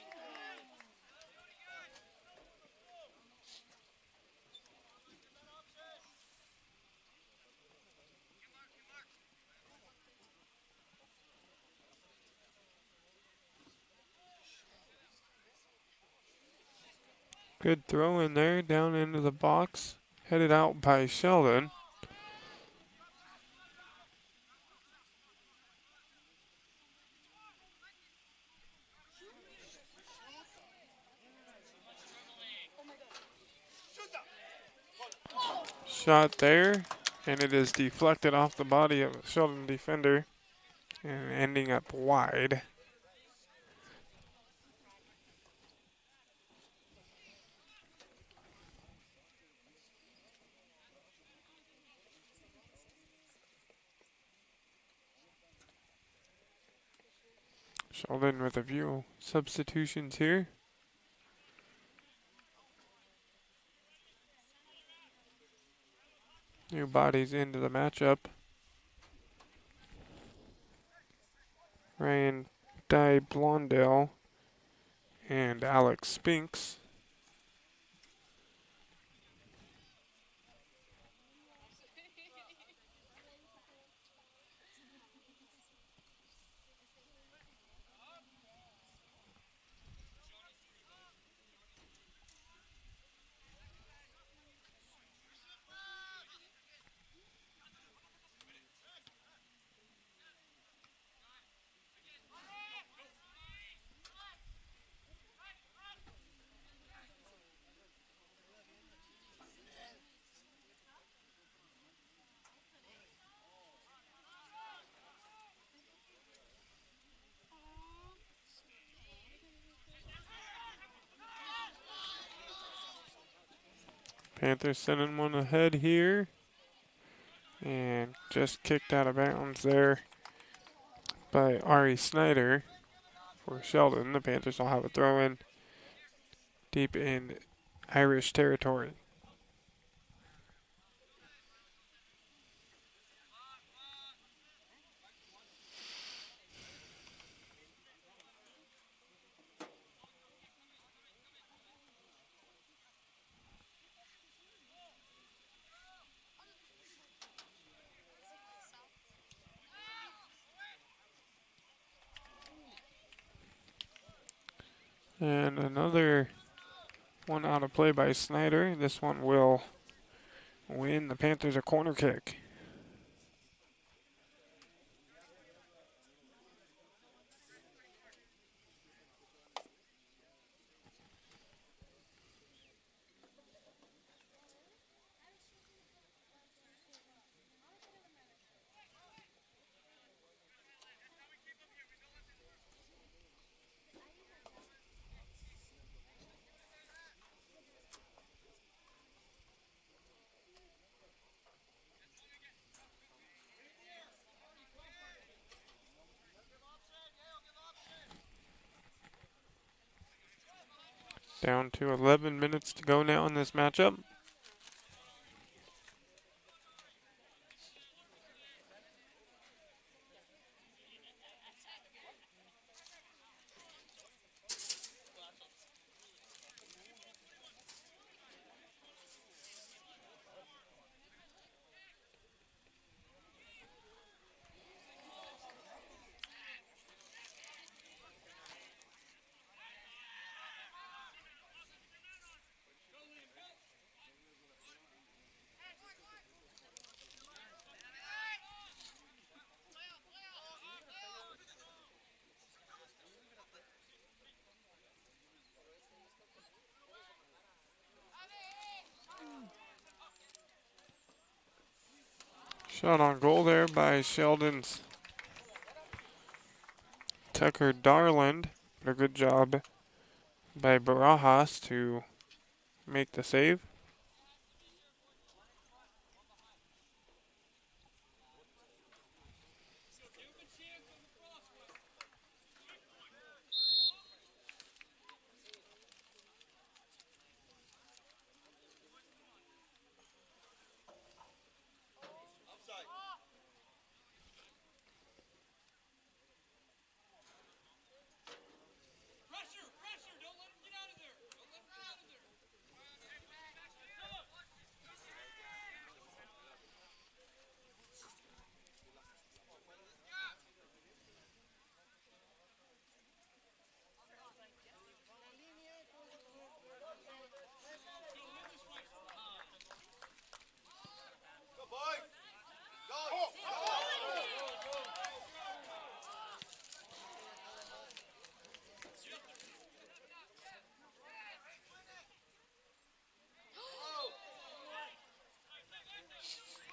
Good throw in there, down into the box. Headed out by Sheldon. Shot there, and it is deflected off the body of a Sheldon defender and ending up wide. Sheldon with a few substitutions here. New bodies into the matchup. Ryan Dye Blondell and Alex Spinks. Panthers sending one ahead here. And just kicked out of bounds there by Ari Snyder for Sheldon. The Panthers will have a throw in deep in Irish territory. And another one out of play by Snyder. This one will win the Panthers a corner kick. Down to 11 minutes to go now in this matchup. Shot on goal there by Sheldon's Tucker Darland. A good job by Barajas to make the save.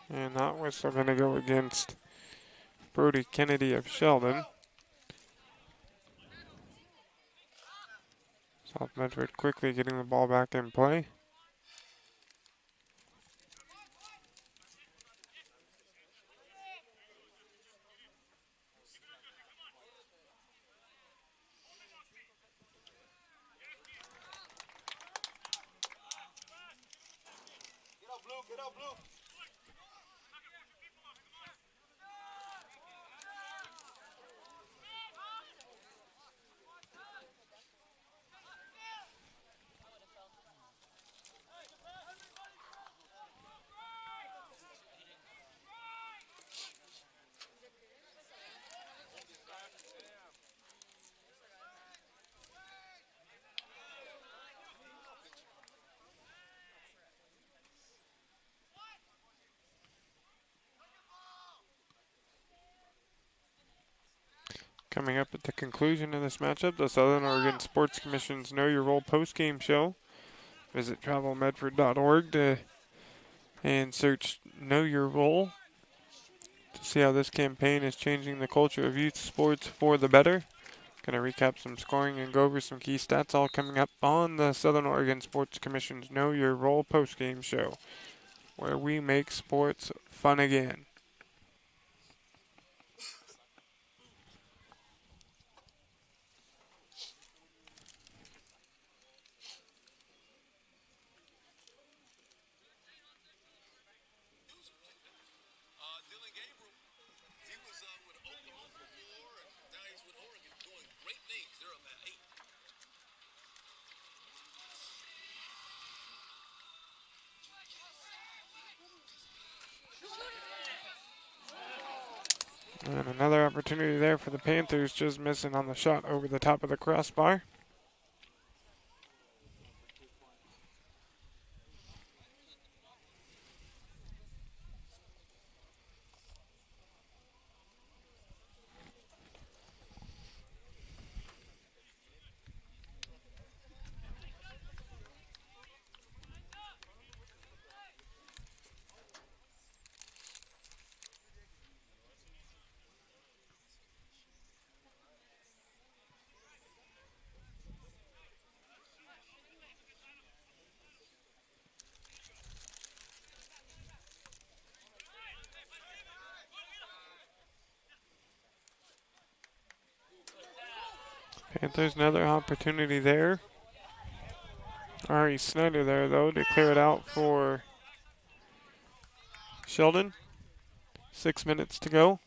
And that whistle going to go against Brody Kennedy of Sheldon. South Medford quickly getting the ball back in play. Get up, Blue. Get up, Blue. Coming up at the conclusion of this matchup, the Southern Oregon Sports Commission's Know Your Role postgame show. Visit travelmedford.org and search Know Your Role to see how this campaign is changing the culture of youth sports for the better. Going to recap some scoring and go over some key stats, all coming up on the Southern Oregon Sports Commission's Know Your Role postgame show, where we make sports fun again. And another opportunity there for the Panthers, just missing on the shot over the top of the crossbar. Panthers, another opportunity there. Ari Snyder there, though, to clear it out for Sheldon. 6 minutes to go.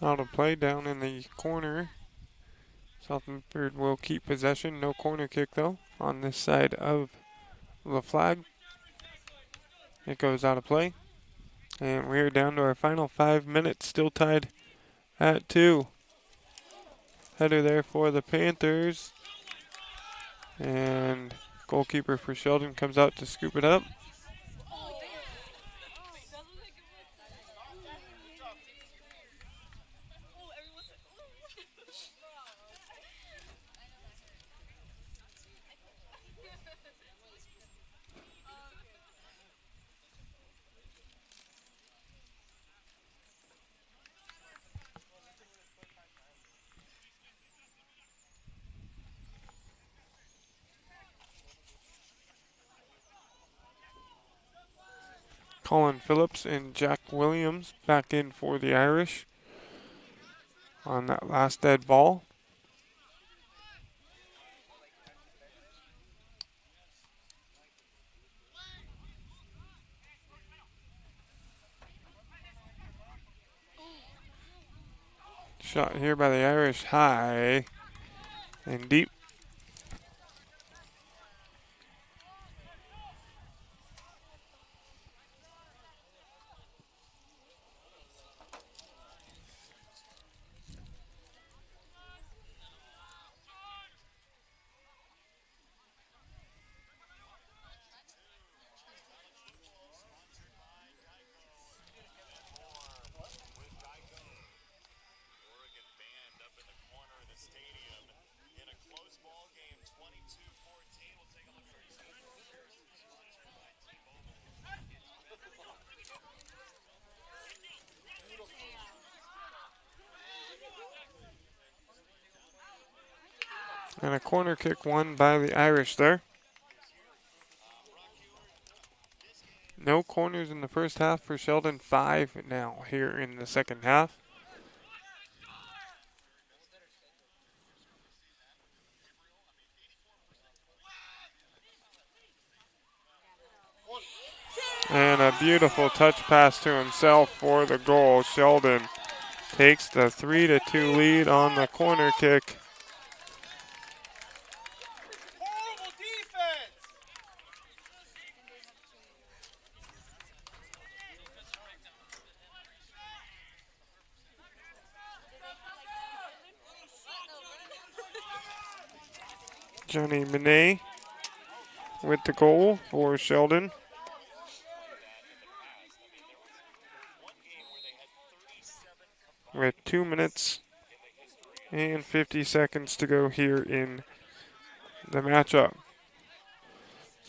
Out of play down in the corner. Southford will keep possession. No corner kick, though, on this side of the flag. It goes out of play. And we're down to our final 5 minutes, still tied at 2. Header there for the Panthers. And goalkeeper for Sheldon comes out to scoop it up. Colin Phillips and Jack Williams back in for the Irish on that last dead ball. Shot here by the Irish, high and deep. And a corner kick won by the Irish there. No corners in the first half for Sheldon. 5 now here in the second half. beautiful touch pass to himself for the goal. Sheldon takes the 3-2 lead on the corner kick. Horrible defense. Johnny Monet with the goal for Sheldon. With 2 minutes and 50 seconds to go here in the matchup.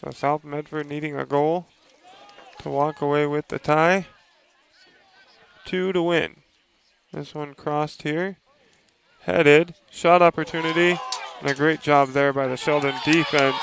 So South Medford needing a goal to walk away with the tie. 2 to win. This one crossed here. Headed. Shot opportunity. And a great job there by the Sheldon defense.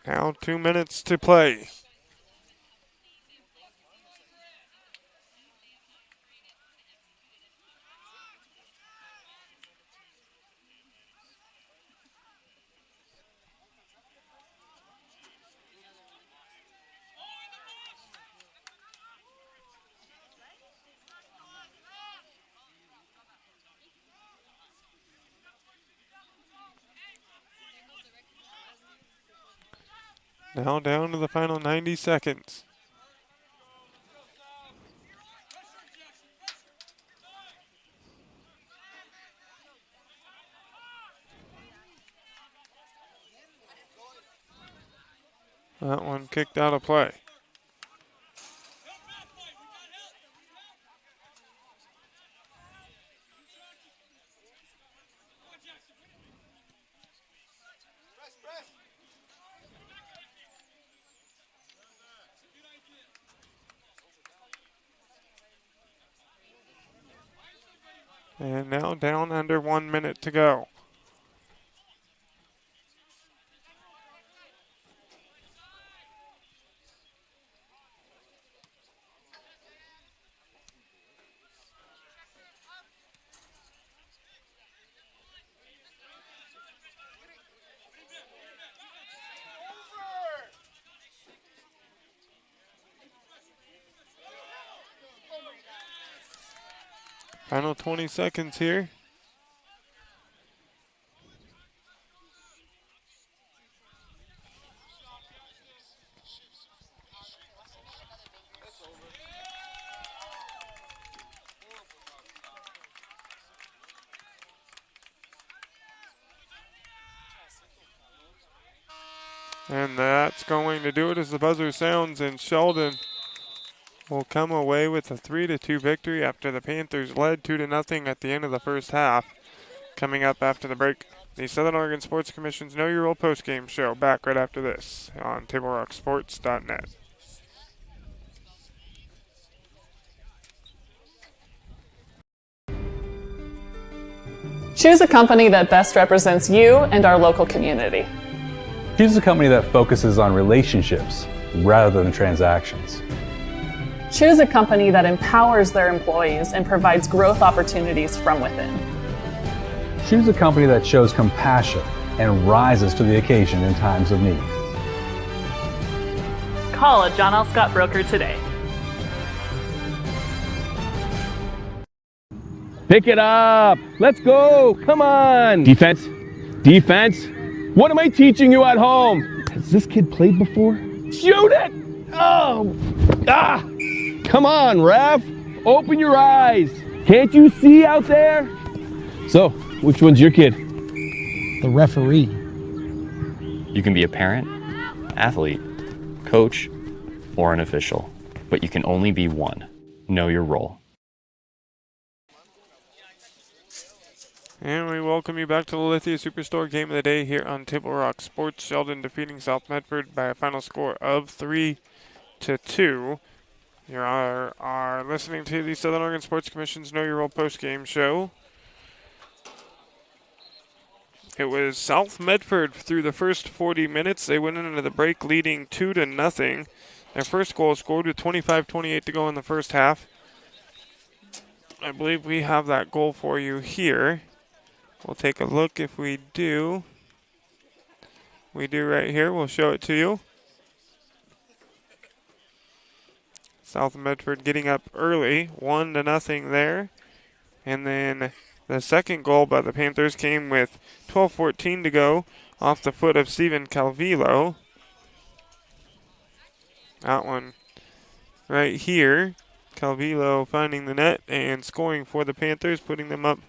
Now 2 minutes to play. Now down to the final 90 seconds. That one kicked out of play. And now down under 1 minute to go. Final 20 seconds here. And that's going to do it as the buzzer sounds, and Sheldon will come away with a 3-2 victory after the Panthers led 2-0 at the end of the first half. Coming up after the break, the Southern Oregon Sports Commission's Know Your Role postgame show, back right after this on TableRockSports.net. Choose a company that best represents you and our local community. Choose a company that focuses on relationships rather than transactions. Choose a company that empowers their employees and provides growth opportunities from within. Choose a company that shows compassion and rises to the occasion in times of need. Call a John L. Scott broker today. Pick it up. Let's go. Come on. Defense. Defense. What am I teaching you at home? Has this kid played before? Shoot it. Oh. Ah. Come on, ref. Open your eyes. Can't you see out there? So, which one's your kid? The referee. You can be a parent, athlete, coach, or an official, but you can only be one. Know your role. And we welcome you back to the Lithia Superstore game of the day here on Table Rock Sports. Sheldon defeating South Medford by a final score of 3-2. You are listening to the Southern Oregon Sports Commission's Know Your Role postgame show. It was South Medford through the first 40 minutes. They went into the break leading 2-0. Their first goal scored with 25-28 to go in the first half. I believe we have that goal for you here. We'll take a look if we do. We do right here. We'll show it to you. South Medford getting up early, 1-0 there. And then the second goal by the Panthers came with 12:14 to go off the foot of Steven Calvillo. That one right here. Calvillo finding the net and scoring for the Panthers, putting them up,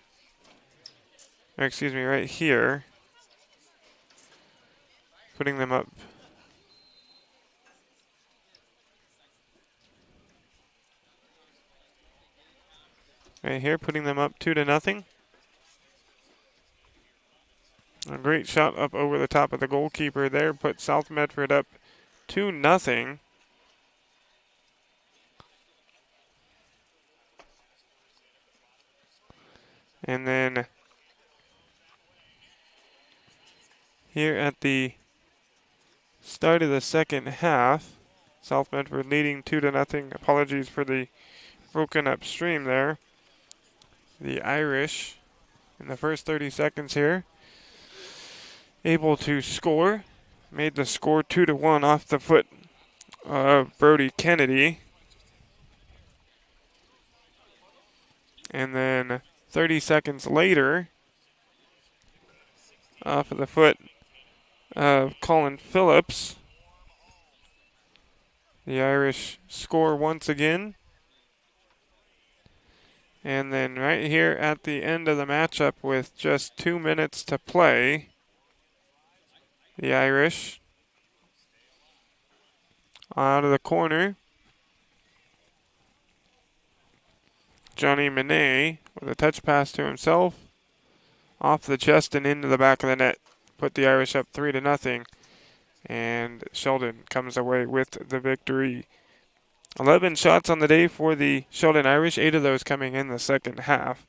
right here. Putting them up. Right here, putting them up 2-0. A great shot up over the top of the goalkeeper there, put South Medford up 2-0. And then here at the start of the second half, South Medford leading 2-0. Apologies for the broken up stream there. The Irish in the first 30 seconds here able to score. Made the score 2-1 off the foot of Brody Kennedy. And then 30 seconds later, off of the foot of Colin Phillips, the Irish score once again. And then right here at the end of the matchup with just 2 minutes to play, the Irish out of the corner. Johnny Manet with a touch pass to himself, off the chest and into the back of the net. Put the Irish up 3-0, and Sheldon comes away with the victory. 11 shots on the day for the Sheldon Irish, 8 of those coming in the second half.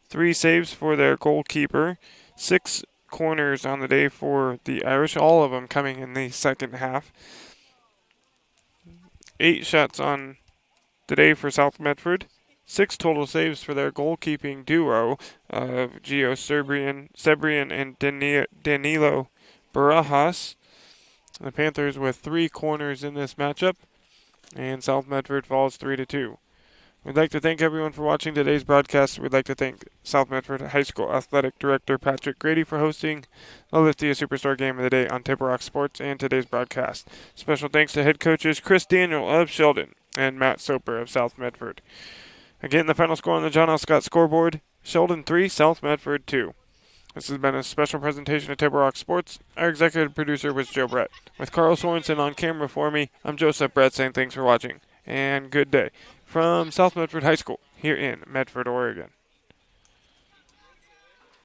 3 saves for their goalkeeper, 6 corners on the day for the Irish, all of them coming in the second half. 8 shots on the day for South Medford. 6 total saves for their goalkeeping duo of Gio Sebrian and Danilo Barajas. The Panthers with 3 corners in this matchup, and South Medford falls 3-2. We'd like to thank everyone for watching today's broadcast. We'd like to thank South Medford High School Athletic Director Patrick Grady for hosting the Lithia Superstar Game of the Day on Table Rock Sports and today's broadcast. Special thanks to head coaches Chris Daniel of Sheldon and Matt Soper of South Medford. Again, the final score on the John L. Scott scoreboard, Sheldon 3, South Medford 2. This has been a special presentation of Table Rock Sports. Our executive producer was Joe Brett. With Carl Sorensen on camera for me, I'm Joseph Brett saying thanks for watching, and good day from South Medford High School here in Medford, Oregon.